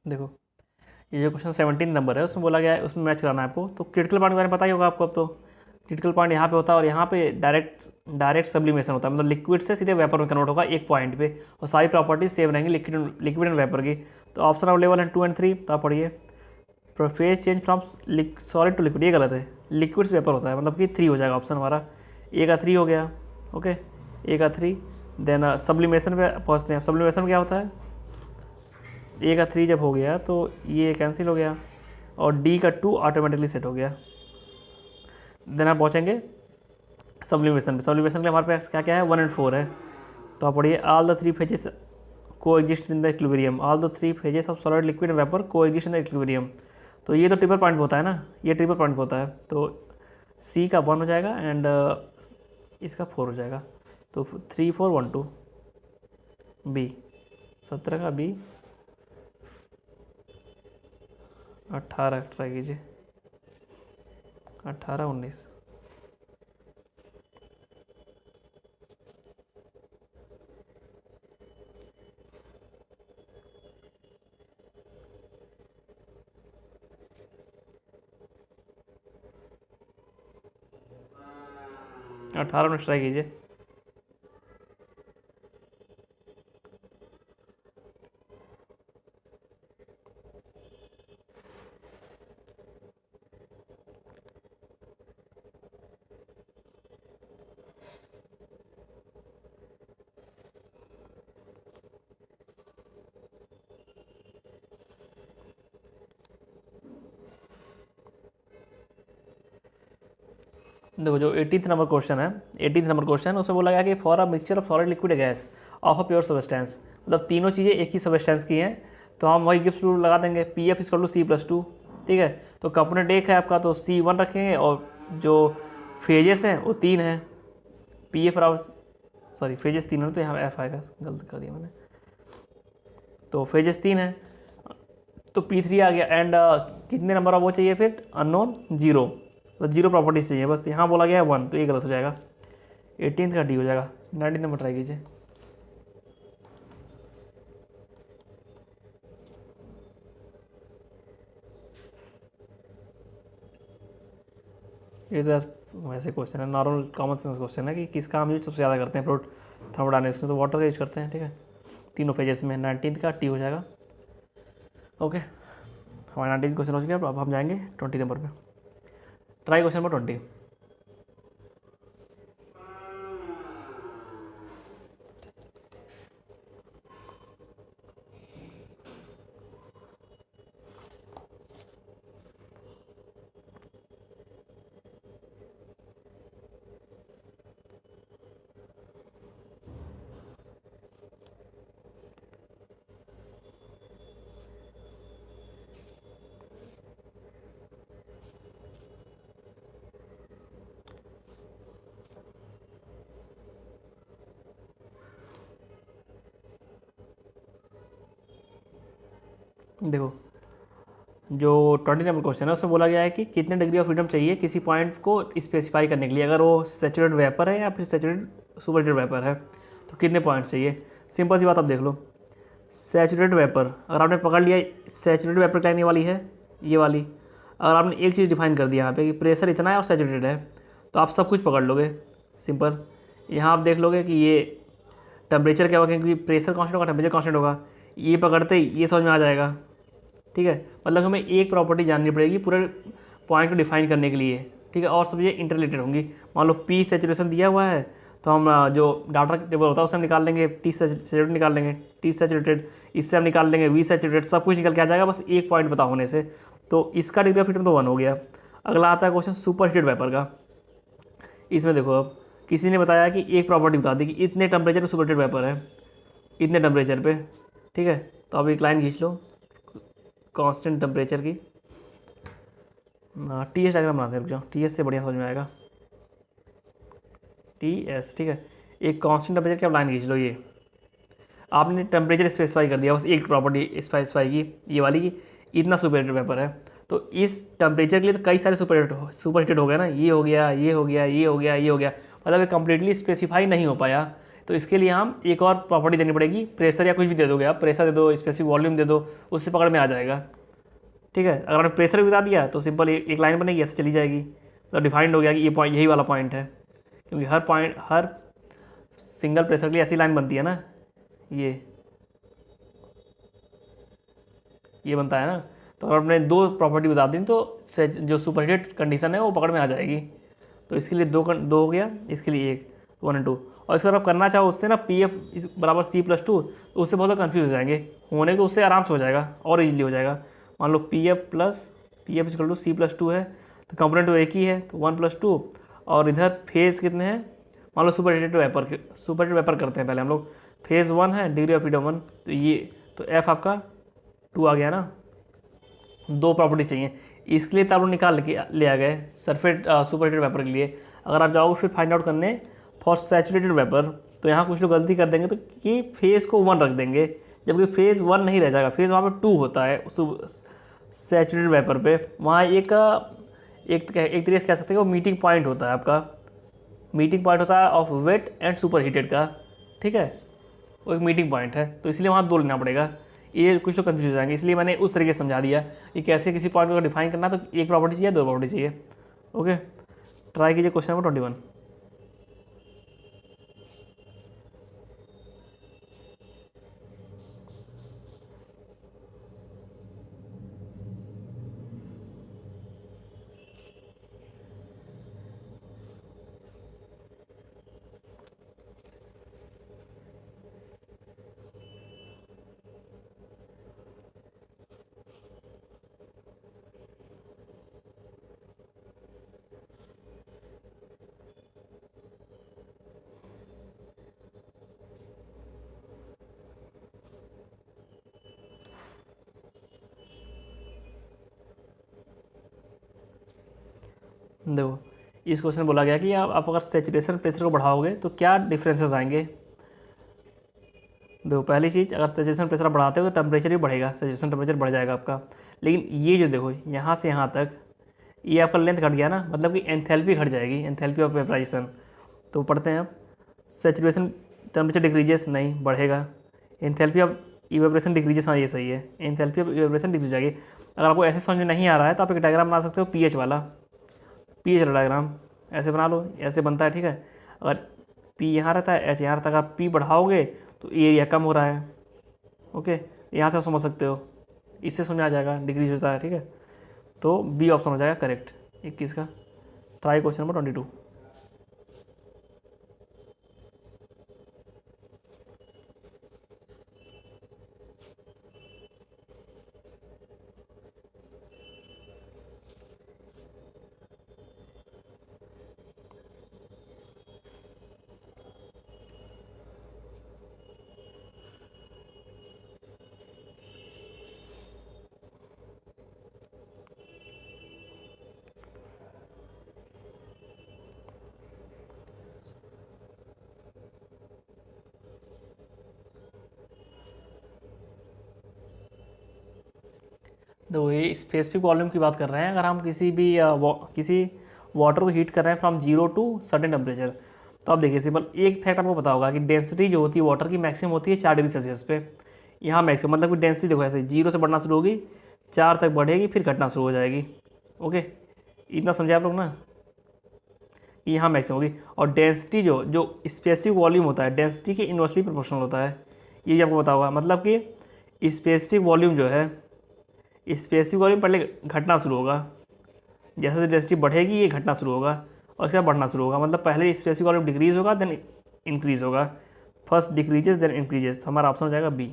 देखो ये जो क्वेश्चन 17 नंबर है उसमें बोला गया है, उसमें मैच कराना है आपको, तो क्रिटिकल पॉइंट के बारे में पता ही होगा आपको। अब तो क्रिटिकल पॉइंट यहाँ पे होता है, और यहाँ पे डायरेक्ट सब्लिमेशन होता है, मतलब लिक्विड से सीधे वेपर में कन्वर्ट होगा एक पॉइंट पे, और सारी प्रॉपर्टीज सेम रहेंगी लिक्विड एंड वेपर की। तो ऑप्शन अवेलेबल है 2 और 3, तो आप पढ़िए। Phase change from solid to liquid, ये गलत है, लिक्विड से वेपर होता है, मतलब कि 3 हो जाएगा ऑप्शन हमारा, ए का 3 हो गया। ओके, ए का 3। देन सब्लिमेशन पे पहुँचते हैं, सब्लिमेशन क्या होता है, ए का 3 जब हो गया तो ये कैंसिल हो गया, और डी का 2 ऑटोमेटिकली सेट हो गया। देन आप पहुँचेंगे सब्लिमेशन पे, सब्लिमेशन के लिए हमारे पास क्या क्या है, 1 और 4 है। तो आप पढ़िए, ऑल द 3 फेजेस को exist in the equilibrium, all the 3 phases of solid liquid and vapour को एग्जिस्ट इन द इक्विलिब्रियम। तो ये तो ट्रिपल पॉइंट होता है ना, ये ट्रिपल पॉइंट होता है, तो सी का 1 हो जाएगा एंड इसका 4 हो जाएगा, तो 3 4 1 2 बी, 17 का बी। 18 ट्राई कीजिए, 18 19। अठारह में ट्राई कीजिए। देखो जो 18th नंबर क्वेश्चन है, 18th नंबर क्वेश्चन उसमें बोला गया कि for a mixture of solid liquid gas off a pure substance, मतलब तीनों चीज़ें एक ही सब्सटेंस की हैं, तो हम वही गिब्स रूल लगा देंगे, P F equal to C plus two. ठीक है, तो कंपोनेंट एक है आपका तो सी वन रखेंगे, और जो फेजेस हैं वो तीन हैं, पी एफ बराबर, सॉरी फेजेस तीन है तो यहाँ एफ आएगा, गलत कर दिया मैंने, तो फेजेस तीन है तो पी थ्री आ गया। एंड कितने नंबर ऑफ वो चाहिए फिर, अननोन जीरो, तो जीरो प्रॉपर्टीज चाहिए बस, यहाँ बोला गया है वन, तो ये गलत हो जाएगा, 18th का डी हो जाएगा। 19 नंबर ट्राई कीजिए। ये तो वैसे क्वेश्चन है, नॉर्मल कॉमन सेंस क्वेश्चन है कि किसका हम यूज सबसे ज़्यादा करते हैं प्रोट थर्मोडायनेमिक्स में, तो वाटर का यूज करते हैं। ठीक है, तीनों पेजेस में 19th का टी हो जाएगा। ओके, हमारा 19th क्वेश्चन हो चुका है, अब हम जाएंगे 20 नंबर पे। Try question number 20। देखो जो 20 नंबर क्वेश्चन है उसमें बोला गया है कि कितने डिग्री ऑफ फ्रीडम चाहिए किसी पॉइंट को स्पेसिफाई करने के लिए, अगर वो सैचुरेटेड वेपर है या फिर सैचुरेटेड सुपरहीटेड वेपर है, तो कितने पॉइंट चाहिए। सिंपल सी बात आप देख लो, सैचुरेटेड वेपर अगर आपने पकड़ लिया, सैचुरेटेड वेपर की लाइन ये वाली है, ये वाली, अगर आपने एक चीज़ डिफाइन कर दिया यहाँ पे कि प्रेशर इतना है और सैचुरेटेड है, तो आप सब कुछ पकड़ लोगे सिंपल। यहाँ आप देख लोगे कि ये टेम्परेचर क्या होगा, क्योंकि प्रेशर कांस्टेंट होगा, टेम्परेचर कांस्टेंट होगा, ये पकड़ते ही ये समझ में आ जाएगा। ठीक है, मतलब हमें एक प्रॉपर्टी जाननी पड़ेगी पूरे पॉइंट को डिफाइन करने के लिए। ठीक है, और सब ये इंटरलेटेड होंगी। मान लो पी सैचुरेशन दिया हुआ है, तो हम जो डाटा टेबल होता है उससे हम निकाल लेंगे, टी सैचुरेटेड निकाल लेंगे, टी सैचुरेटेड, इससे हम निकाल लेंगे वी सैचुरेटेड, सब कुछ निकल के आ जाएगा बस एक पॉइंट पता होने से। तो इसका डिग्री ऑफ फ्रीडम तो वन हो गया। अगला आता है क्वेश्चन सुपर हीटेड वेपर का। इसमें देखो, अब किसी ने बताया कि एक प्रॉपर्टी बता दी कि इतने टेम्परेचर पे सुपर हीटेड वेपर है, इतने टेम्परेचर पे। ठीक है, तो अब एक लाइन खींच लो कांस्टेंट टेम्परेचर की, टी एस डायग्राम बनाते हैं, रुक जाओ, टी एस से बढ़िया समझ में आएगा, टी एस। ठीक है, एक कांस्टेंट टेम्परेचर की आप लाइन खींच लो, ये आपने टेम्परेचर स्पेसिफाई कर दिया, बस एक प्रॉपर्टी स्पेसिफाई की ये वाली की इतना सुपरहीटेड वेपर है, तो इस टेम्परेचर के लिए तो कई सारे सुपरहीटेड हो गया ना, ये हो गया, ये हो गया, ये हो गया, ये हो गया, मतलब ये कम्प्लीटली स्पेसिफाई नहीं हो पाया। तो इसके लिए हम एक और प्रॉपर्टी देनी पड़ेगी, प्रेशर या कुछ भी दे दोगे आप, प्रेशर दे दो, स्पेसिफिक वॉल्यूम दे दो, उससे पकड़ में आ जाएगा। ठीक है, अगर आपने प्रेशर भी बता दिया तो सिंपल एक लाइन बनेगी, ऐसे चली जाएगी, तो डिफाइंड हो गया कि ये पॉइंट यही वाला पॉइंट है, क्योंकि हर सिंगल प्रेशर के लिए ऐसी लाइन बनती है ना, ये बनता है ना। तो अगर आपने दो प्रॉपर्टी बता दी तो जो सुपरहीटेड कंडीशन है वो पकड़ में आ जाएगी। तो इसके लिए दो हो गया, इसके लिए एक, 1 और 2। और इसको अगर आप करना चाहो उससे ना पी एफ बराबर सी प्लस टू, तो उससे बहुत ज़्यादा कन्फ्यूज हो जाएंगे, होने तो उससे आराम से हो जाएगा और इजीली हो जाएगा। मान लो P F equal to C plus two है, तो कंपोनेंट तो एक ही है, तो 1 + 2, और इधर फेज़ कितने हैं, मान लो सुपरहीटेड वेपर करते हैं पहले हम लोग, फेज़ 1 है, डिग्री ऑफ फ्रीडम 1, तो ये तो एफ आपका 2 आ गया ना। दो प्रॉपर्टी चाहिए, इसके लिए तब निकाल के ले आ गए सरफेट सुपरहीटेड वेपर के लिए। अगर आप जाओगे फिर फाइंड आउट करने फॉर सैचुरेटेड वेपर, तो यहाँ कुछ लोग गलती कर देंगे, तो कि फेज़ को 1 रख देंगे, जबकि फेज़ 1 नहीं रह जाएगा, फेज़ वहाँ पे 2 होता है सैचुरेटेड वेपर पे। वहाँ एक तरीके से कह सकते हैं वो मीटिंग पॉइंट होता है आपका, मीटिंग पॉइंट होता है of wet and super heated का। ठीक है, वो एक मीटिंग पॉइंट है, तो इसलिए वहाँ 2 लेना पड़ेगा। ये कुछ लोग कंफ्यूज हो जाएंगे, इसलिए मैंने उस तरीके से समझा दिया कि कैसे किसी पॉइंट को डिफाइन करना, तो एक प्रॉपर्टी चाहिए, 2 प्रॉपर्टी चाहिए। ओके, ट्राई कीजिए क्वेश्चन नंबर 21। देखो इस क्वेश्चन बोला गया कि आप अगर सेचुरेशन प्रेशर को बढ़ाओगे तो क्या डिफरेंसेस आएंगे। देखो पहली चीज़, अगर सेचुरेशन प्रेशर बढ़ाते हो तो टेम्परेचर भी बढ़ेगा, सेचुरेशन टेम्परेचर बढ़ जाएगा आपका। लेकिन ये जो देखो यहाँ से यहाँ तक ये आपका लेंथ घट गया ना, मतलब कि एंथैल्पी घट जाएगी, एंथैल्पी ऑफ वेपराइजेशन। तो पढ़ते हैं आप, सेचुरेशन टेम्परेचर डिक्रीजेस, नहीं बढ़ेगा। एंथैल्पी ऑफ इवेपोरेशन डिक्रीजेस, हाँ ये सही है, एंथैल्पी ऑफ इवेपोरेशन डिक्रीज जाएगी। अगर आपको ऐसे समझ में नहीं आ रहा है तो आप एक डायग्राम बना सकते हो पीएच वाला, पीएच वाला डायग्राम ऐसे बना लो, ऐसे बनता है, ठीक है। अगर पी यहाँ रहता है, एच यहाँ रहता है, अगर पी बढ़ाओगे तो एरिया कम हो रहा है। ओके, यहाँ से आप समझ सकते हो, इससे समझ में आ जाएगा डिक्रीज होता है, ठीक है। तो बी ऑप्शन हो जाएगा करेक्ट 21 का। Try question number 22। देखो ये स्पेसिफिक वॉल्यूम की बात कर रहे हैं, अगर हम किसी भी किसी वाटर को हीट कर रहे हैं from zero to certain temperature, तो आप देखिए सिंपल एक फैक्ट आपको पता होगा कि डेंसिटी जो होती है वाटर की मैक्सिमम होती है 4 डिग्री सेल्सियस पे। यहाँ मैक्सिमम मतलब कि डेंसिटी देखो ऐसे जीरो से बढ़ना शुरू होगी, 4 तक बढ़ेगी, फिर घटना शुरू हो जाएगी। ओके, इतना समझे आप लोग ना, कि यहाँ मैक्सिमम होगी। और डेंसिटी जो जो स्पेसिफिक वॉल्यूम होता है डेंसिटी के इन्वर्सली प्रोपोर्शनल होता है, ये आपको पता होगा। मतलब कि स्पेसिफिक वॉल्यूम जो है, स्पेसिफिक वॉल्यूम पहले घटना शुरू होगा, जैसे जैसे डेंसिटी बढ़ेगी ये घटना शुरू होगा और उसके बाद बढ़ना शुरू होगा। मतलब पहले स्पेसिफिक वॉल्यूम डिक्रीज होगा देन इंक्रीज होगा, फर्स्ट डिक्रीजेस देन इंक्रीजेस। तो हमारा ऑप्शन हो जाएगा बी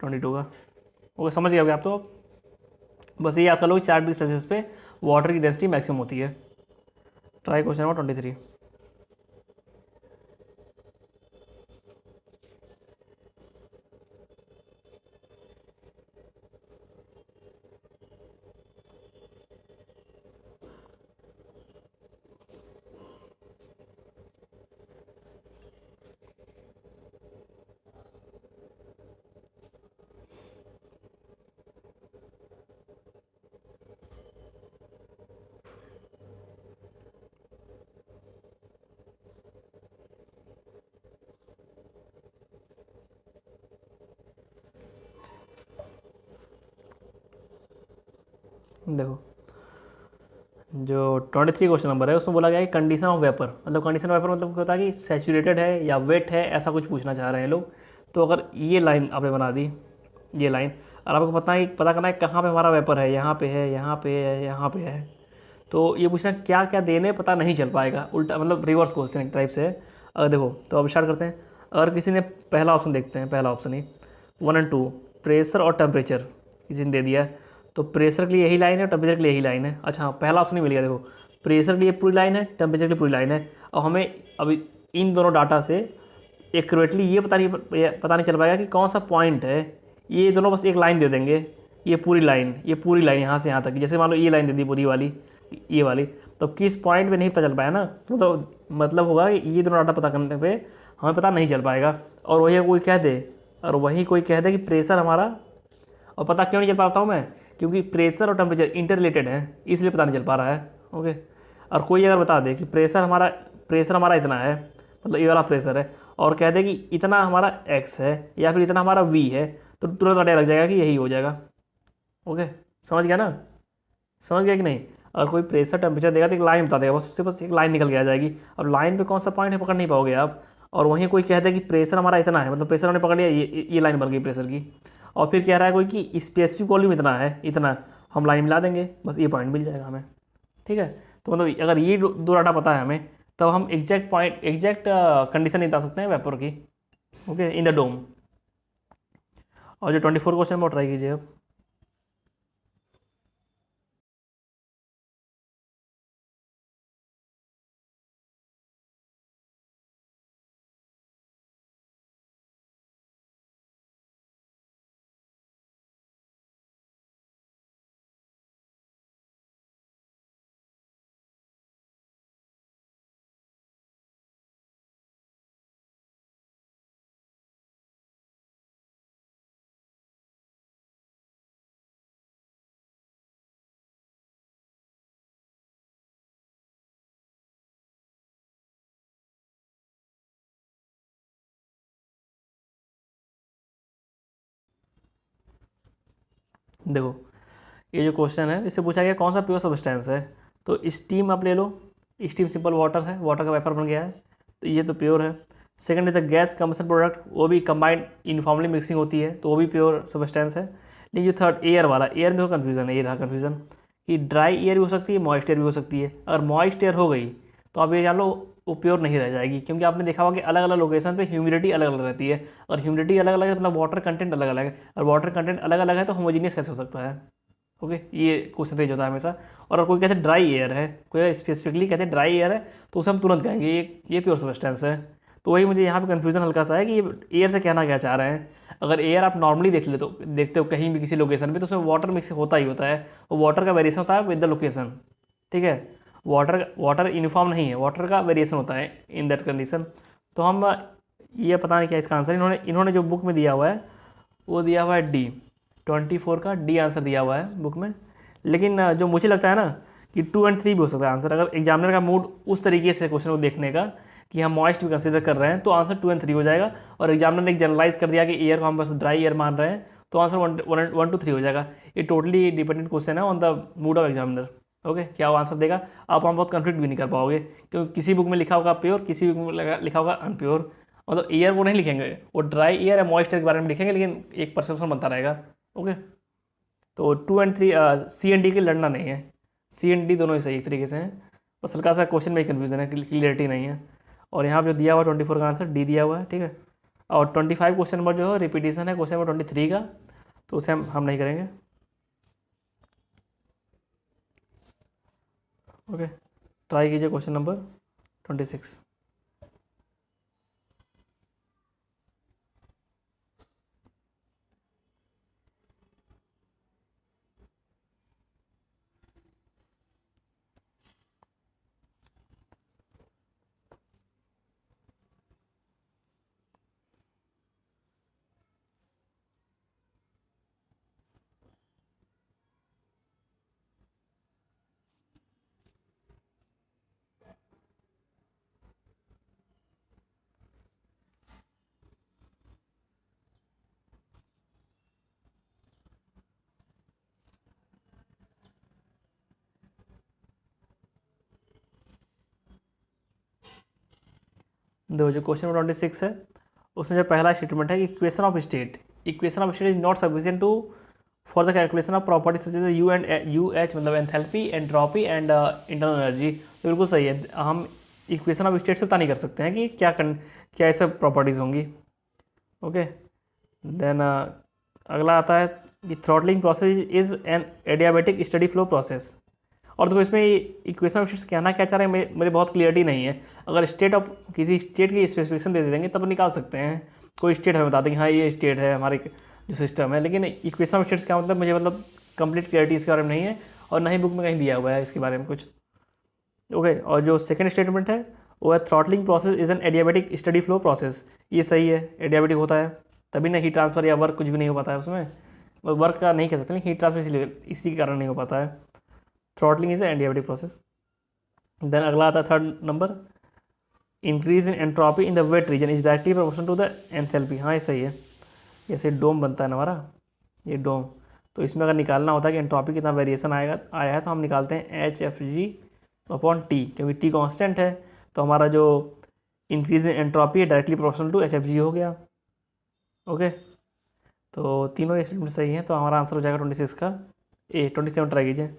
22 का। ओके, समझ गए आप तो। बस ये याद कर लो कि 4 डिग्री सेल्सियस पे वाटर की डेंसिटी मैक्सिमम होती है। Try question number 23। देखो जो 23 क्वेश्चन नंबर है उसमें बोला गया है कि कंडीशन ऑफ वेपर, मतलब कंडीशन ऑफ वेपर मतलब क्या होता है कि सैचुरेटेड है या वेट है, ऐसा कुछ पूछना चाह रहे हैं लोग। तो अगर ये लाइन आपने बना दी, ये लाइन, और आपको पता करना है कहाँ पे हमारा वेपर है, यहाँ पे है, यहाँ पे है, यहाँ पे है, तो ये पूछना क्या क्या देने पता नहीं चल पाएगा, उल्टा मतलब रिवर्स क्वेश्चन एक टाइप से है। अगर देखो तो अब स्टार्ट करते हैं। अगर किसी ने पहला ऑप्शन देखते हैं, पहला ऑप्शन ही 1 और 2, प्रेशर और टेम्परेचर किसी ने दे दिया है, तो प्रेशर के लिए यही लाइन है, टेम्परेचर के लिए यही लाइन है। अच्छा हाँ, पहला ऑप्शन ही मिल गया। देखो प्रेशर के लिए पूरी लाइन है, टेम्परेचर के लिए पूरी लाइन है। और हमें अभी इन दोनों डाटा से एक्यूरेटली ये पता नहीं चल पाएगा कि कौन सा पॉइंट है। ये दोनों बस एक लाइन दे देंगे, ये पूरी लाइन, ये पूरी लाइन यहाँ से यहाँ तक, जैसे मान लो ये लाइन दे दी पूरी वाली, ये वाली, तो किस पॉइंट पे नहीं पता चल पाया ना, तो मतलब होगा कि ये दोनों डाटा पता करने पे हमें पता नहीं चल पाएगा। और वही कोई कह दे कि प्रेशर हमारा, और पता क्यों नहीं चल पाता हूँ मैं, क्योंकि प्रेशर और टेम्परेचर इंटर रिलेटेड है, इसलिए पता नहीं चल पा रहा है। ओके, और कोई अगर बता दे कि प्रेशर हमारा इतना है, मतलब ये वाला प्रेशर है, और कह दे कि इतना हमारा एक्स है या फिर इतना हमारा वी है, तो तुरंत आइडिया लग जाएगा कि यही हो जाएगा। ओके, समझ गया ना, समझ गया कि नहीं। अगर कोई प्रेशर टेम्परेचर देगा तो एक लाइन बता देगा, बस उससे बस एक लाइन निकल के आ जाएगी। अब लाइन पे कौन सा पॉइंट है पकड़ नहीं पाओगे आप। और वहीं कोई कहता है कि प्रेशर हमारा इतना है, मतलब प्रेशर हमने पकड़ लिया, ये लाइन बन गई प्रेशर की। और फिर कह रहा है कोई कि स्पेसिफिक वॉल्यूम इतना है, इतना, हम लाइन मिला देंगे, बस ये पॉइंट मिल जाएगा हमें। ठीक है, तो मतलब अगर ये दो डाटा पता है हमें, तब हम एग्जैक्ट कंडीशन नहीं बता सकते हैं वेपर की। Okay, in the dome. और जो 24 क्वेश्चन वो ट्राई कीजिए अब। देखो ये जो क्वेश्चन है इससे पूछा गया कौन सा प्योर सब्सटेंस है, तो स्टीम आप ले लो, स्टीम सिंपल वाटर है, वाटर का वेपर बन गया है, तो ये तो प्योर है। सेकंड है द गैस कंबसन प्रोडक्ट, वो भी कंबाइंड यूनिफॉर्मली मिक्सिंग होती है, तो वो भी प्योर सब्सटेंस है। लेकिन जो थर्ड एयर वाला, एयर में तो कन्फ्यूज़न है, ये रहा कन्फ्यूज़न कि ड्राई एयर भी हो सकती है, मॉइस्ट एयर भी हो सकती है। अगर मॉइस्ट एयर हो गई तो आप ये जान लो वो प्योर नहीं रह जाएगी, क्योंकि आपने देखा होगा कि अलग अलग लोकेशन पे ह्यूमिडिटी अलग अलग रहती है, और ह्यूमिडिटी अलग अलग है मतलब वाटर कंटेंट अलग अलग है, और वाटर कंटेंट अलग अलग है तो होमोजीनियस कैसे हो सकता है। ओके, ये क्वेश्चन रेज होता है हमेशा। और अगर कोई कहते हैं ड्राई एयर है, कोई स्पेसिफिकली कहते हैं ड्राई एयर है, तो उसे हम तुरंत कहेंगे ये प्योर सब्सटेंस है। तो वही मुझे यहाँ पे कन्फ्यूजन हल्का सा है कि ये एयर से कहना क्या चाह रहे हैं। अगर एयर आप नॉर्मली देखते हो कहीं भी किसी लोकेशन पे, तो उसमें वाटर मिक्स होता ही होता है, और वाटर का वेरिएशन होता है विद द लोकेशन। ठीक है, वाटर यूनिफॉर्म नहीं है, वाटर का वेरिएशन होता है इन दैट कंडीशन। तो हम ये पता नहीं क्या इसका आंसर, इन्होंने जो बुक में दिया हुआ है वो दिया हुआ है डी, 24 का डी आंसर दिया हुआ है बुक में। लेकिन जो मुझे लगता है ना कि 2 और 3 भी हो सकता है आंसर, अगर एग्जामिनर का मूड उस तरीके से क्वेश्चन को देखने का कि हम मॉइस्ट भी कंसीडर कर रहे हैं, तो आंसर 2 और 3 हो जाएगा। और एग्जामिनर ने एक जनरलाइज कर दिया कि एयर को हम बस ड्राई एयर मान रहे हैं, तो आंसर 1 to 3 हो जाएगा। ये टोटली डिपेंडेंट क्वेश्चन है on the mood off examiner. Okay, क्या वो आंसर देगा आप हम बहुत कन्फ्लिक्ट भी नहीं कर पाओगे, क्योंकि किसी बुक में लिखा होगा प्योर, किसी बुक में लिखा होगा अनप्योर। मतलब एयर वो नहीं लिखेंगे, वो ड्राई एयर या मॉइस्ट एयर के बारे में लिखेंगे, लेकिन एक परसेप्शन बनता रहेगा। ओके, तो 2 और 3 सी एंड डी के लड़ना नहीं है, सी एंड डी दोनों ही सही एक तरीके से हैं, बस हल्का सा क्वेश्चन में ही कन्फ्यूजन है, क्लियरिटी नहीं है। और यहाँ पे जो दिया हुआ 24 का आंसर डी दिया हुआ है। ठीक है, और 25 क्वेश्चन नंबर जो है रिपीटिशन है क्वेश्चन नंबर 23 का, तो उसे हम नहीं करेंगे। ओके, ट्राई कीजिए क्वेश्चन नंबर 26। दो जो क्वेश्चन नंबर 26 है उसमें जो पहला स्टेटमेंट है, equation of state is not sufficient to for the calculation of property such as U and U H, मतलब enthalpy, entropy and internal energy. तो बिल्कुल सही है, हम इक्वेशन ऑफ स्टेट से पता नहीं कर सकते हैं कि क्या ऐसे प्रॉपर्टीज़ होंगी। ओके, देन अगला आता है कि throttling process is an adiabatic steady flow process. और देखो इसमें इक्वेशन ऑफ स्टेट्स कहना क्या चाह रहे हैं मेरे बहुत क्लियरिटी नहीं है। अगर स्टेट ऑफ किसी स्टेट की स्पेसिफिकेशन दे देंगे तब निकाल सकते हैं, कोई स्टेट हमें बता दें कि हाँ ये स्टेट है हमारे जो सिस्टम है, लेकिन इक्वेशन ऑफ स्टेट्स क्या मतलब मुझे कंप्लीट क्लियरिटी इसके बारे में नहीं है, और ना ही बुक में कहीं दिया हुआ है इसके बारे में कुछ। ओके, और जो सेकेंड स्टेटमेंट है वो है throttling process is an adiabatic steady flow process. ये सही है, एडियाबेटिक होता है तभी ना हीट ट्रांसफर या वर्क कुछ भी नहीं हो पाता है उसमें, वर्क का नहीं कह सकते, लेकिन हीट ट्रांसफर इसी के कारण नहीं हो पाता है। Throttling is adiabatic process. Then अगला आता है third number, increase in entropy in the wet region is directly proportional to the enthalpy. हाँ ये सही है, जैसे डोम बनता है ना हमारा ये डोम, तो इसमें अगर निकालना होता है कि एंट्रोपी कितना वेरिएशन आया है, तो हम निकालते हैं HFG अपॉन टी, क्योंकि टी कांस्टेंट है, तो हमारा जो इंक्रीज इन एंट्रोपी है डायरेक्टली प्रोपोर्शनल टू HFG हो गया। ओके, तो तीनों स्टेटमेंट सही हैं, तो हमारा आंसर हो जाएगा 26 का ए। 27 ट्राई कीजिए।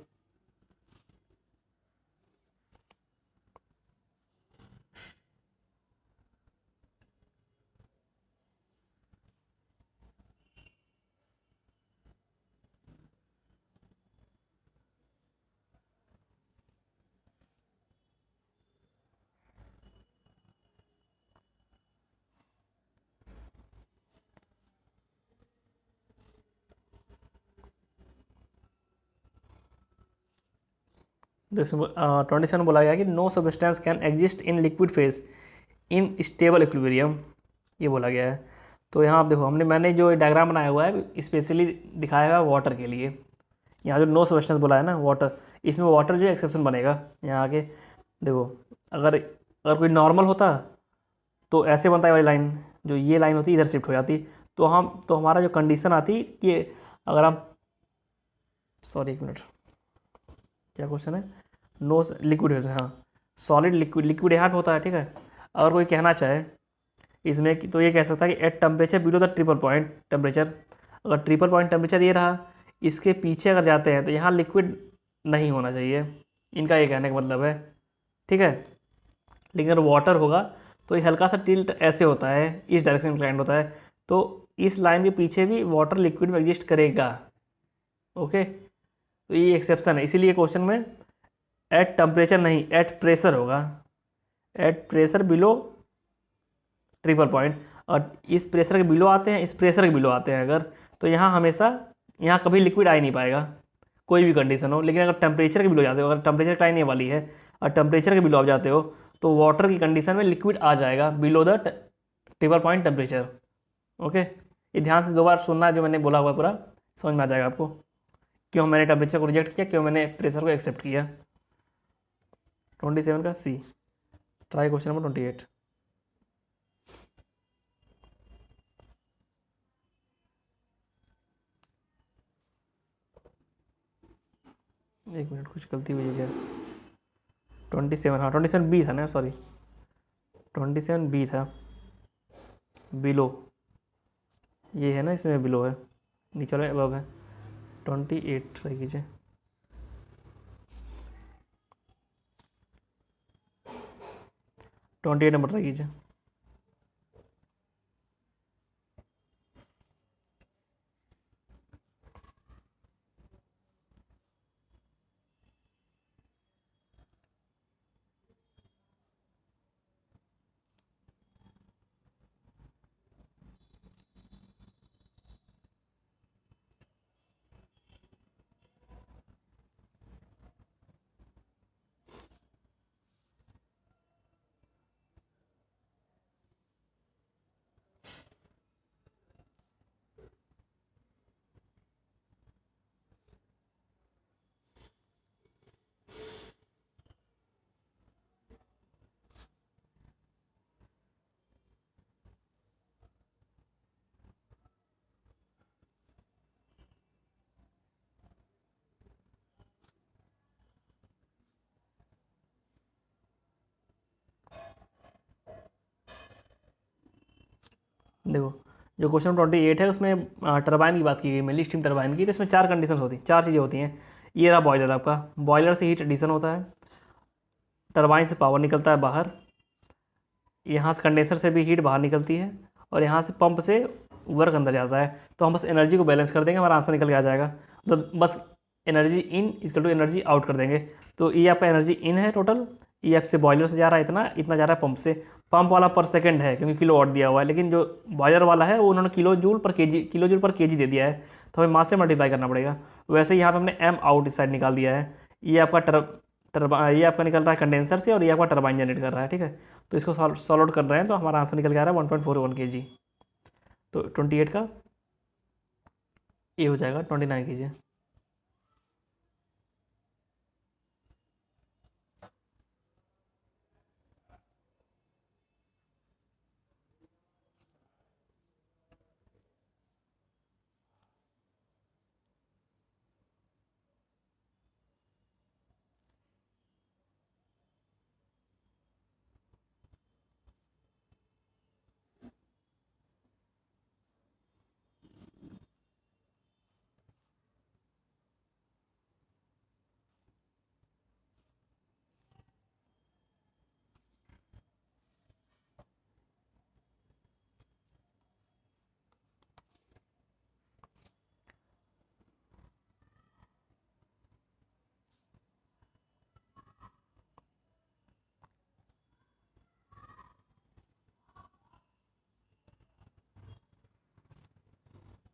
तो 27 बोला गया कि no substance can exist in liquid phase in stable equilibrium, ये बोला गया है। तो यहाँ आप देखो मैंने जो डायग्राम बनाया हुआ है स्पेशली दिखाया हुआ है वाटर के लिए। यहाँ जो नो सब्सटेंस बोला है ना वाटर, इसमें वाटर जो एक्सेप्शन बनेगा यहाँ आगे। देखो अगर कोई नॉर्मल होता तो ऐसे बनता है वाली लाइन, जो ये लाइन होती इधर शिफ्ट हो जाती, तो हमारा जो कंडीशन आती कि अगर हम सॉरी एक मिनट, क्या क्वेश्चन है? नो लिक्विड, हाँ सॉलिड लिक्विड, लिक्विड यहाँ पे होता है, ठीक है। अगर कोई कहना चाहे इसमें तो ये कह सकता है कि at temperature below the triple point temperature, अगर ट्रिपल पॉइंट टेम्परेचर ये रहा, इसके पीछे अगर जाते हैं तो यहाँ लिक्विड नहीं होना चाहिए, इनका ये कहने का मतलब है, ठीक है। लेकिन अगर वाटर होगा तो ये हल्का सा टिल्ट ऐसे होता है, इस डायरेक्शन में इंक्लाइंड होता है, तो इस लाइन के पीछे भी वाटर लिक्विड में एग्जिस्ट करेगा, ओके। तो ये एक्सेप्शन है, इसीलिए क्वेश्चन में एट टेम्परेचर नहीं, एट प्रेशर होगा, at pressure below triple point. और इस प्रेशर के बिलो आते हैं, इस प्रेशर के बिलो आते हैं अगर, तो यहाँ हमेशा, यहाँ कभी लिक्विड आ ही नहीं पाएगा, कोई भी कंडीशन हो। लेकिन अगर टेम्परेचर के बिलो जाते हो, अगर टेम्परेचर क्लाइन ये वाली है और टेम्परेचर के बिलो आप जाते हो, तो वाटर की कंडीशन में लिक्विड आ जाएगा below the triple point temperature, okay. ये ध्यान से 2 बार सुनना है जो मैंने बोला हुआ है, पूरा समझ में आ जाएगा आपको, क्यों मैंने टेम्परेचर को रिजेक्ट किया, क्यों मैंने प्रेशर को एक्सेप्ट किया। 27 का सी, ट्राई क्वेश्चन नंबर 28। एक मिनट, कुछ गलती हुई है क्या? 27, हाँ 27 बी था ना, सॉरी 27 बी था, बिलो, ये है ना, इसमें बिलो है, नीचे वाला अबव है। 28 ट्राई कीजिए। 28 नंबर ट्राई कीजिए। देखो, जो क्वेश्चन 28 है उसमें टरबाइन की बात की गई, मेनली स्टीम टरबाइन की। तो इसमें 4 कंडीशन होती हैं, 4 चीज़ें होती हैं। ये रहा बॉयलर आपका, बॉयलर से हीट एडिशन होता है, टरबाइन से पावर निकलता है बाहर, यहाँ से कंडेंसर से भी हीट बाहर निकलती है, और यहाँ से पंप से वर्क अंदर जाता है। तो हम बस एनर्जी को बैलेंस कर देंगे, हमारा आंसर निकल के आ जाएगा। मतलब बस energy in equal to energy out कर देंगे। तो ये आपका एनर्जी इन है टोटल, ये आपसे बॉयलर से जा रहा है इतना, इतना जा रहा है पंप से। पंप वाला पर सेकंड है क्योंकि किलो वाट दिया हुआ है, लेकिन जो बॉयलर वाला है वो उन्होंने किलो जूल पर केजी दे दिया है, तो हमें मास से मल्टीप्लाई करना पड़ेगा। वैसे ही यहाँ पे हमने एम आउट इस साइड निकाल दिया है। ये आपका ये आपका निकल रहा है कंडेंसर से, और ये आपका टरबाइन जनरेट कर रहा है, ठीक है। तो इसको सॉल्व आउट कर रहे हैं, तो हमारा आंसर निकल के आ रहा है 1.41 kg। तो 28 का ये हो जाएगा 29 kg।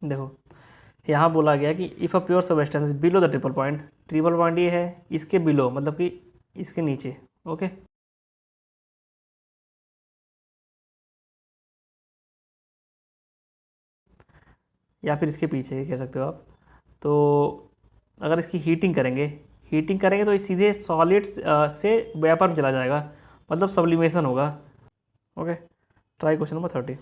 देखो, यहाँ बोला गया कि if a pure substance is below the triple point ये है इसके बिलो, मतलब कि इसके नीचे, ओके। या फिर इसके पीछे कह सकते हो आप। तो अगर इसकी हीटिंग करेंगे तो ये सीधे सॉलिड्स से वेपर में चला जाएगा, मतलब सब्लिमेशन होगा, ओके। Try question number 30।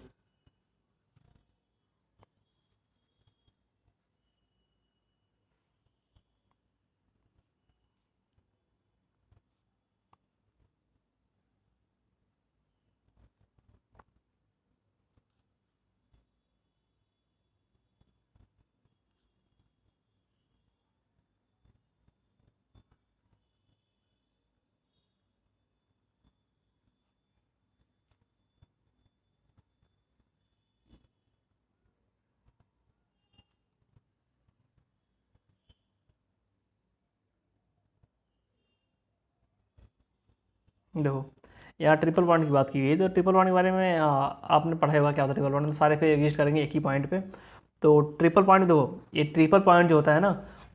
देखो यहाँ ट्रिपल बॉन्ड की बात की गई, तो ट्रिपल बॉन्ड के बारे में आपने पढ़ा होगा क्या होता है ट्रिपल बॉन्ड, तो सारे पे एग्जिस्ट करेंगे एक ही पॉइंट पे। तो ट्रिपल पॉइंट देखो, ये ट्रिपल पॉइंट जो होता है ना,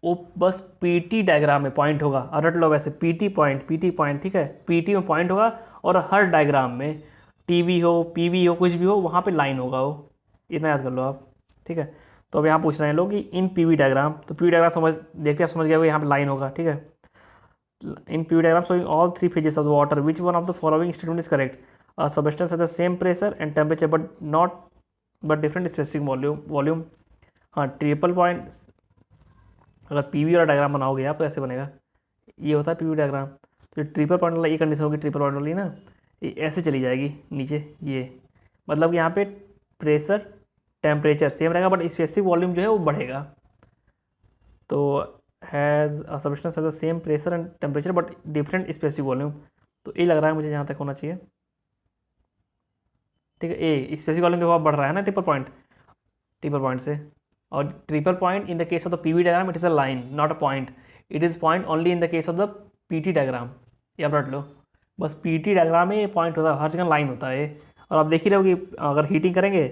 वो बस पीटी डायग्राम में पॉइंट होगा, और रट लो वैसे पीटी पॉइंट, ठीक है, पीटी में पॉइंट होगा, और हर डायग्राम में टीवी हो पीवी हो कुछ भी हो वहाँ पे लाइन होगा वो, इतना याद कर लो आप, ठीक है। तो अब यहाँ पूछ रहे हैं लोग कि इन पीवी डायग्राम, तो पीवी डायग्राम समझ देखते आप समझ गए हो, यहाँ पे लाइन होगा, ठीक है। In PV diagram showing all three phases of the water, which one of the following statement is correct? A substance has the same pressure and temperature but different specific volume। हाँ triple point, अगर PV वाला diagram बनाओगे आप तो ऐसे बनेगा, ये होता है पीवी डायग्राम। तो ट्रिपल पॉइंट वाला ये कंडीशन होगी, ट्रिपल पॉइंट वाली ना, ये ऐसे चली जाएगी नीचे, ये मतलब कि यहाँ पे प्रेशर टेम्परेचर सेम रहेगा बट स्पेसिफिक वॉल्यूम जो है वो बढ़ेगा। तो has a substance has the same pressure and temperature but different specific volume, तो ये लग रहा है मुझे जहाँ तक होना चाहिए, ठीक है। ए स्पेसिफिक वॉल्यूम देखो आप बढ़ रहा है ना ट्रिपल पॉइंट से, और triple point in the case of the PV diagram it is a line not a point, it is point only in the case of the PT diagram, ये आप रट लो, बस पीटी डायग्राम में ये point होता है, हर जगह लाइन होता है। और आप देख ही रहे हो कि अगर हीटिंग करेंगे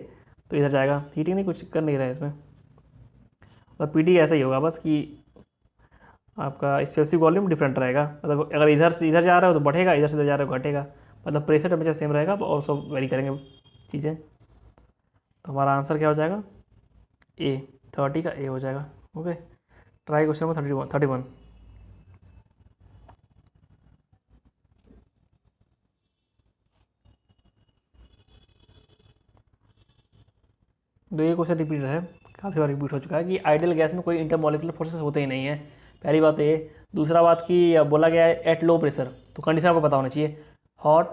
तो इधर जाएगा, हीटिंग नहीं कुछ कर नहीं रहा है इसमें, तो पीटी ऐसा ही होगा बस कि आपका स्पेसिफिक वॉल्यूम डिफरेंट रहेगा, मतलब अगर इधर से इधर जा रहे हो तो बढ़ेगा, इधर से इधर जा रहे हो घटेगा, मतलब प्रेशर टेम्परेचर सेम रहेगा और सब वेरी करेंगे चीज़ें। तो हमारा आंसर क्या हो जाएगा, ए 30 का ए हो जाएगा। Okay, try question number 31। तो ये क्वेश्चन रिपीट है, काफ़ी बार रिपीट हो चुका है कि आइडियल गैस में कोई इंटरमोलिकुलर फोर्सेस होते ही नहीं है, पहली बात ये। दूसरा बात कि बोला गया है एट लो प्रेशर, तो कंडीशन आपको पता होना चाहिए, हॉट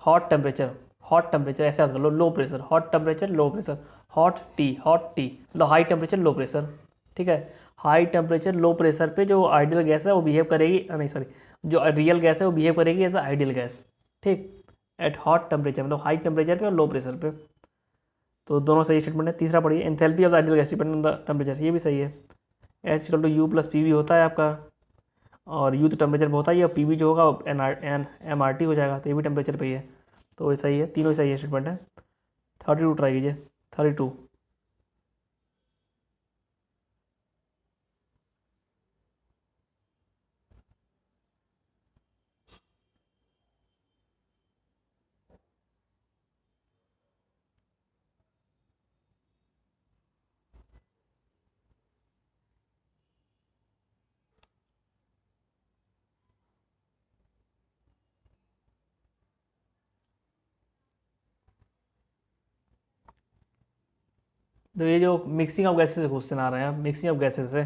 हॉट टेम्परेचर ऐसे याद कर लो, low pressure hot temperature low pressure, hot T मतलब हाई टेम्परेचर लो प्रेशर, ठीक है। हाई टेम्परेचर लो प्रेशर पे जो आइडियल गैस है वो बिहेव करेगी, नहीं सॉरी, जो रियल गैस है वो बिहेव करेगी एज आइडियल गैस, ठीक, एट हॉट टेम्परेचर मतलब हाई टेम्परेचर पे और लो प्रेशर पे। तो दोनों सही स्टेटमेंट है। तीसरा पढ़िए, enthalpy of the ideal gas depend on the temperature, ये भी सही है। H equal to U plus P V होता है आपका, और यू तो टेम्परेचर में होता ही है, और पी वी जो होगा एन एम आर टी हो जाएगा, तो ये भी टेम्परेचर पे ही है, तो ये सही है, तीनों ही सही है स्टेटमेंट है। 32 ट्राई कीजिए, 32। तो ये जो मिक्सिंग ऑफ गैसेस से क्वेश्चन आ रहे हैं, मिक्सिंग ऑफ गैसेस से,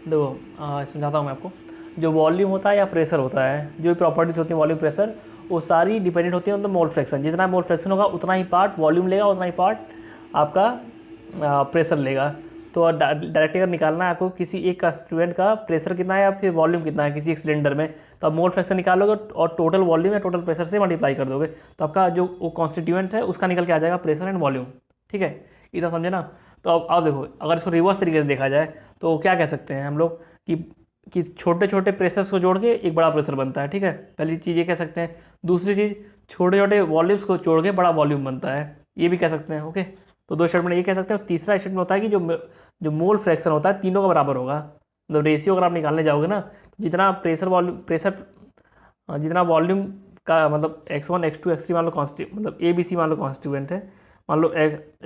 देखो समझाता हूँ मैं आपको। जो वॉल्यूम होता है या प्रेशर होता है, जो प्रॉपर्टीज होती हैं वॉल्यूम प्रेशर, वो सारी डिपेंडेंट होती है ऑन द मोल फ्रैक्शन, जितना मोल फ्रैक्शन होगा उतना ही पार्ट वॉल्यूम लेगा, उतना ही पार्ट आपका प्रेशर लेगा। तो डायरेक्ट अगर निकालना है आपको किसी एक कंस्टिट्यूएंट का प्रेशर कितना है या फिर वॉल्यूम कितना है किसी एक सिलेंडर में, तो आप मोल फ्रैक्शन निकालोगे और टोटल वॉल्यूम या टोटल प्रेशर से मल्टीप्लाई कर दोगे, तो आपका जो वो कॉन्स्टिट्यूएंट है उसका निकल के आ जाएगा प्रेशर एंड वॉल्यूम, ठीक है, इतना समझे ना। तो अब आप देखो, अगर इसको रिवर्स तरीके से देखा जाए तो क्या कह सकते हैं हम लोग कि छोटे छोटे प्रेशर्स को जोड़ के एक बड़ा प्रेशर बनता है, ठीक है, पहली चीज़ ये कह सकते हैं। दूसरी चीज़, छोटे छोटे वॉल्यूम्स को जोड़ के बड़ा वॉल्यूम बनता है, ये भी कह सकते हैं। ओके, तो दो स्टेटमेंट ये कह सकते हैं। और तीसरा स्टेटमेंट होता है कि जो मोल फ्रैक्शन होता है तीनों का बराबर होगा, मतलब रेशियो अगर आप निकालने जाओगे ना, तो जितना जितना वॉल्यूम का मतलब x1 x2 x3 मान लो कॉन्स्टिट्यूट, मतलब ए बी सी मान लो कॉन्स्टिट्यूएंट है, मान लो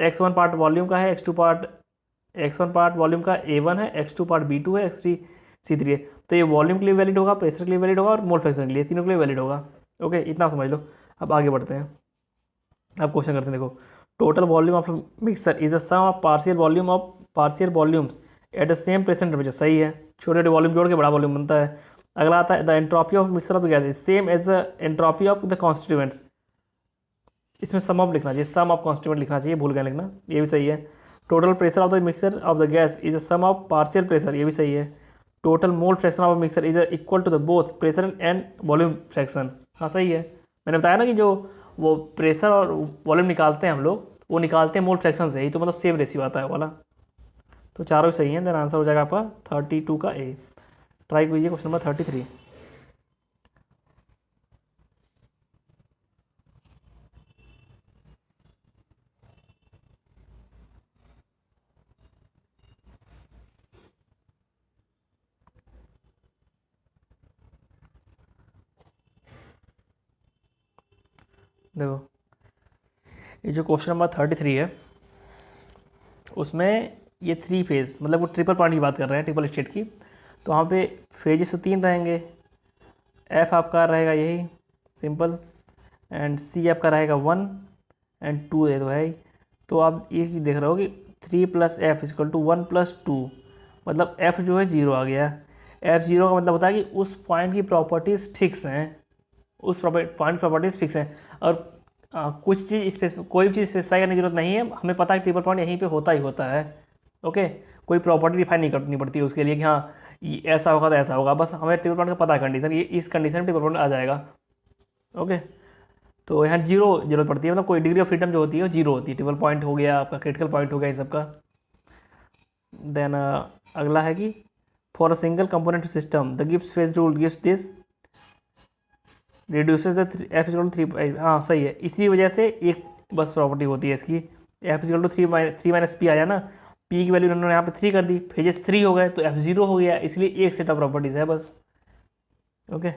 x1 पार्ट वॉल्यूम का है, x1 पार्ट वॉल्यूम का A1 है, x2 पार्ट B2 है, x3 C3 है, तो ये वॉल्यूम के लिए वैलिड होगा, प्रेशर के लिए वैलिड होगा और मोल फ्रैक्शन के लिए, तीनों के लिए वैलिड होगा। ओके, इतना समझ लो। अब आगे बढ़ते हैं, अब क्वेश्चन करते हैं। देखो, total volume of mixer is the sum of partial volumes at the same pressure temperature, सही है, छोटे छोटे वॉल्यूम जोड़ के बड़ा वॉल्यूम बनता है। अगला आता है the entropy of mixer of the gas is same as the entropy of the constituents, इसमें सम ऑफ लिखना चाहिए, सम ऑफ कॉन्स्टिट्यूएंट लिखना चाहिए, भूल गए लिखना, ये भी सही है। Total pressure of the mixer of the gas is the sum of partial pressure, ये भी सही है। Total mole fraction of mixer is equal to the both pressure and volume fraction, हाँ सही है। मैंने बताया ना कि जो वो प्रेशर और वॉल्यूम निकालते हैं हम लोग, वो निकालते हैं मोल फ्रैक्शन से ही, तो मतलब सेम रेशियो आता है वाला। तो चारों ही सही हैं, देन आंसर हो जाएगा आपका 32 का ए। ट्राई कीजिए क्वेश्चन नंबर 33। देखो ये जो क्वेश्चन नंबर 33 है उसमें ये 3 फेज, मतलब वो ट्रिपल पॉइंट की बात कर रहे हैं, ट्रिपल स्टेट की। तो वहाँ पे फेजेस तो 3 रहेंगे। एफ आपका रहेगा यही सिंपल, एंड सी आपका रहेगा 1 एंड 2 है तो है ही। तो आप ये चीज़ देख रहे हो कि 3 plus F equal to 1 plus 2, मतलब एफ जो है 0 आ गया। एफ 0 का मतलब होता है कि उस पॉइंट की प्रॉपर्टीज़ फिक्स हैं, उस पॉइंट प्रॉपर्टीज़ फिक्स हैं। और कुछ चीज़ कोई भी चीज़ स्पेसिफाई करने की जरूरत नहीं है, हमें पता है ट्रिपल पॉइंट यहीं पे होता ही होता है। ओके, कोई प्रॉपर्टी डिफाइन नहीं करनी पड़ती है उसके लिए कि हाँ ये ऐसा होगा तो ऐसा होगा, बस हमें ट्रिपल पॉइंट का पता है कंडीशन, ये इस कंडीशन में ट्रिपल पॉइंट आ जाएगा। ओके, तो यहाँ जीरो जरूरत पड़ती है, मतलब कोई डिग्री ऑफ फ्रीडम जो होती है वो जीरो होती है। ट्रिपल पॉइंट हो गया आपका, क्रिटिकल पॉइंट हो गया, इन सबका। देन अगला है कि for a single component system the Gibbs phase rule gives this reduces the F equal to 3। हाँ सही है, इसी वजह से एक बस प्रॉपर्टी होती है इसकी, F equal to 3 minus P आया ना, पी की वैल्यू उन्होंने यहाँ पे 3 कर दी, फेजेस 3 हो गए तो एफ 0 हो गया, इसलिए एक सेट ऑफ प्रॉपर्टीज़ है बस। ओके,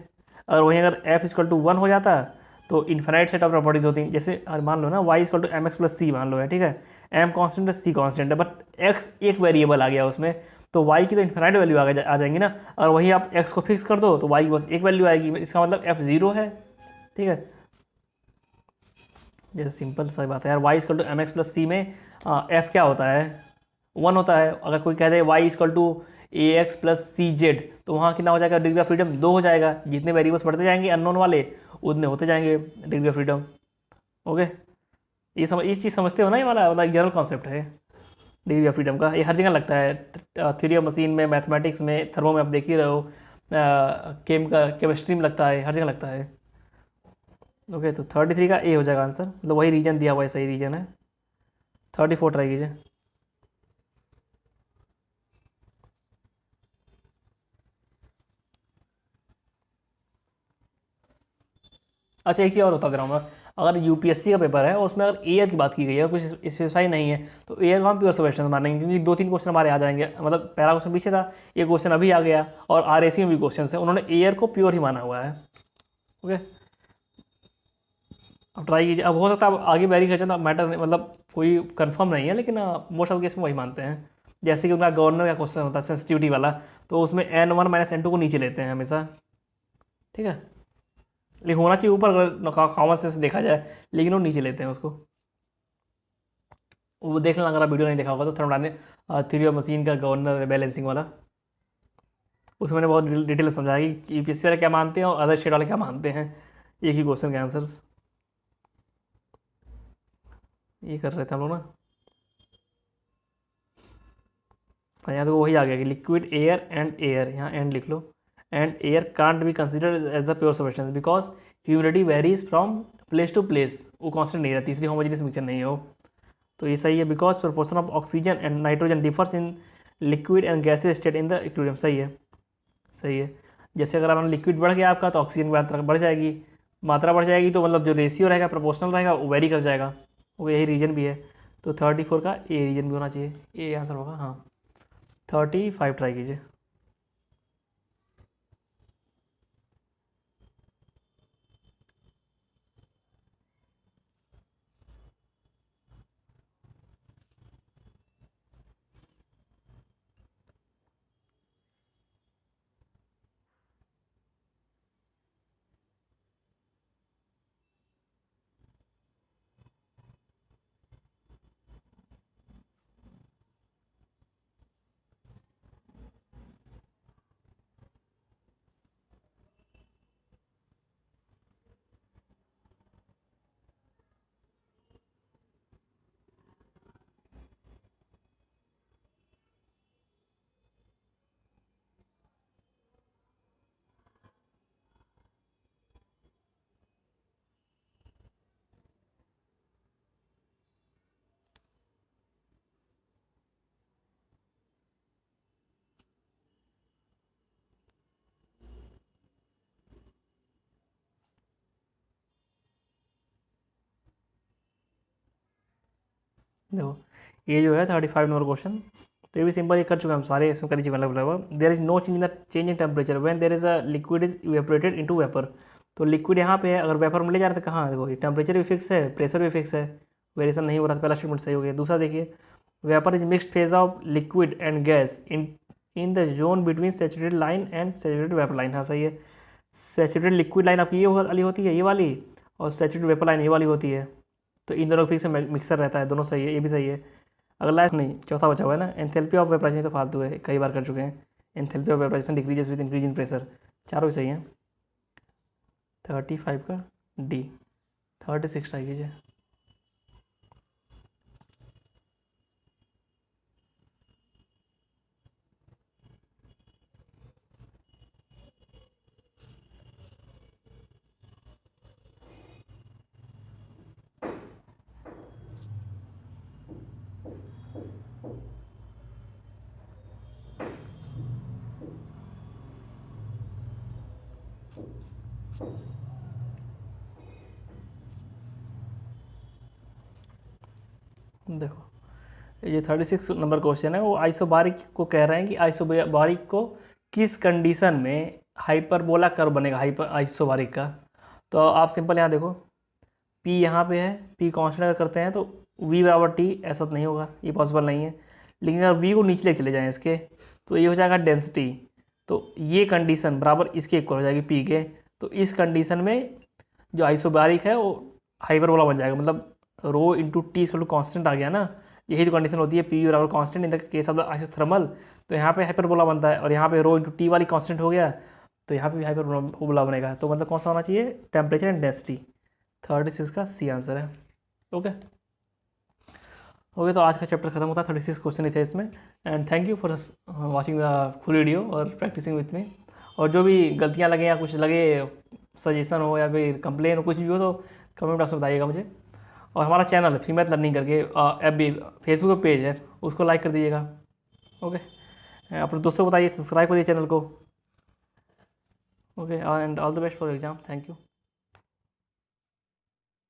और वहीं अगर एफ इजल टू 1 हो जाता तो इन्फिनाइट सेट ऑफ प्रॉपर्टीज होती हैं। जैसे मान लो ना Y equal to M X plus C मान लो है, ठीक है, एम कॉन्स्टेंट है, सी कॉन्स्टेंट है, बट एक्स एक वेरिएबल आ गया उसमें, तो वाई की तो इन्फिनाइट वैल्यू आ जाएंगी ना। और वहीं आप एक्स को फिक्स कर दो तो वाई की बस एक वैल्यू आएगी, इसका मतलब एफ 0 है। ठीक है, जैसे सिंपल सा बात है यार, Y equal to M X plus C में एफ क्या होता है, 1 होता है। अगर कोई कह दे Y equal to A X plus C Z, तो वहाँ कितना हो जाएगा, डिग्री ऑफ फ्रीडम 2 हो जाएगा। जितने वेरिएबल्स बढ़ते जाएंगे अननोन वाले, उतने होते जाएंगे डिग्री ऑफ फ्रीडम। ओके, ये इस चीज़ समझते हो ना, ये वाला मतलब जनरल कॉन्सेप्ट है डिग्री ऑफ फ्रीडम का, ये हर जगह लगता है। थ्योरी ऑफ मशीन में, मैथमेटिक्स में, थर्मो में आप देख ही रहे हो, केमिस्ट्री में लगता है, हर जगह लगता है। ओके, तो 33 का ए हो जाएगा आंसर, मतलब वही रीजन दिया हुआ है, सही रीजन है। 34 ट्राई कीजिए। अच्छा, एक चीज़ और बता दे रहा हूँ मैं, अगर यूपीएससी का पेपर है और उसमें अगर एयर की बात की गई है, कुछ स्पेसिफाई नहीं है, तो एयर को हम प्योर क्वेश्चन मानेंगे, क्योंकि 2-3 क्वेश्चन हमारे आ जाएंगे। मतलब पहला क्वेश्चन पीछे था, ये क्वेश्चन अभी आ गया, और आरएसी में भी क्वेश्चन है, उन्होंने एयर को प्योर ही माना हुआ है। ओके, अब ट्राई कीजिए। अब हो सकता है अब आगे वेरी कर जाए, मैटर मतलब कोई कंफर्म नहीं है, लेकिन मोस्ट ऑफ केस में वही मानते हैं। जैसे कि उनका गवर्नर का क्वेश्चन होता है सेंसिटिविटी वाला, तो उसमें N1 माइनस N2 को नीचे लेते हैं हमेशा। ठीक है, लेकिन होना चाहिए ऊपर अगर कॉमन सेंस देखा जाए, लेकिन वो नीचे लेते हैं उसको। वो देख लेना, अगर आप वीडियो नहीं देखा होगा तो थर्मोडायनेमिक थ्योरी ऑफ मशीन का गवर्नर बैलेंसिंग वाला, उसमें मैंने बहुत डिटेल में समझाया कि यूपीएससी वाले क्या मानते हैं और अदर स्टेट वाले क्या मानते हैं, एक ही क्वेश्चन के आंसर्स ये कर रहे थे हम लोग ना। हाँ, यहाँ तो वही आ गया कि लिक्विड एयर एंड एयर, यहाँ एंड लिख लो, and air can't be considered as the pure substance because humidity varies from place to place, वो कॉन्स्टेंट नहीं रहती, इसलिए होमोजेनियस मिक्सचर नहीं है वो। तो ये सही है, because proportion of oxygen and nitrogen differs in liquid and gases state in the equilibrium. सही है, सही है। जैसे अगर आपने लिक्विड बढ़ गया आपका, तो ऑक्सीजन की मात्रा बढ़ जाएगी, मात्रा बढ़ जाएगी, तो मतलब जो रेशियो रहेगा प्रोपोर्शनल रहेगा वो वेरी कर जाएगा। वो यही रीजन भी है। तो 34 का ए रीजन भी होना चाहिए, ए आंसर होगा। हाँ, 35 ट्राई कीजिए। देखो ये जो है 35 नंबर क्वेश्चन, तो ये भी सिंपल, ये कर चुके हैं हम सारे, इसमें कर चुके हैं लगभग। There is no change in the change in temperature when there is a liquid is evaporated into vapour. तो लिक्विड यहाँ पे है, अगर वेपर में ले जा रहे थे कहाँ, देखो ये टेम्परेचर भी फिक्स है, प्रेशर भी फिक्स है, वेरिएशन नहीं हो रहा था, पहला स्टेटमेंट सही हो गया। दूसरा देखिए, vapour is mixed phase of liquid and gas in the zone between saturated line and saturated vapour line. हाँ सही है, सैचुरेटेड लिक्विड लाइन आपकी ये वाली होती है, ये वाली, और सैचुरेटेड वेपर लाइन ये वाली होती है। तो इन दोनों के फिक्स मिक्सर रहता है, दोनों सही है, ये भी सही है। अगला नहीं, चौथा बचा हुआ है ना, एंथैल्पी ऑफ वेपराइजेशन, तो फालतू है, कई बार कर चुके हैं। Enthalpy of vaporisation decreases with increase in pressure, चारों ही सही हैं। 35 का डी। 36 ट्राई कीजिए। देखो ये 36 नंबर क्वेश्चन है, वो आइसोबारिक को कह रहे हैं कि आइसोबारिक को किस कंडीशन में हाइपरबोला कर्व बनेगा, हाइपर आइसोबारिक का। तो आप सिंपल यहाँ देखो, पी यहाँ पे है, पी कांस्टेंट अगर करते हैं तो वी बराबर टी, ऐसा तो नहीं होगा, ये पॉसिबल नहीं है। लेकिन अगर वी को नीचे ले चले जाएँ इसके, तो ये हो जाएगा डेंसिटी। तो ये कंडीशन बराबर इसके इक्वल हो जाएगी पी के। तो इस कंडीशन में जो आइसोबारिक है वो हाइपरबोला बन जाएगा, मतलब रो इंटू टी इसका कॉन्स्टेंट आ गया ना, यही तो कंडीशन होती है, पी बराबर constant in the case of the isothermal. तो यहाँ पे हाइपरबोला बनता है, और यहाँ पे रो इंटू टी वाली कॉन्स्टेंट हो गया, तो यहाँ पे भी हाइपरबोला बनेगा। तो मतलब कौन सा होना चाहिए, टेम्परेचर एंड डेंसिटी। 36 का सी आंसर है। ओके ओके, तो आज का चैप्टर खत्म होता है, 36 क्वेश्चन ही थे इसमें। And thank you for watching the full video और प्रैक्टिसिंग विथ मी। और जो भी गलतियाँ लगे या कुछ लगे, सजेशन हो या फिर कंप्लेन हो, कुछ भी हो, तो कमेंट बॉक्स में बताइएगा मुझे। और हमारा चैनल फीमेल लर्निंग करके ऐप भी, फेसबुक पेज है, उसको लाइक कर दीजिएगा। ओके, अपने दोस्तों को बताइए, सब्सक्राइब करिए चैनल को। Okay, and all the best for exam. Thank you.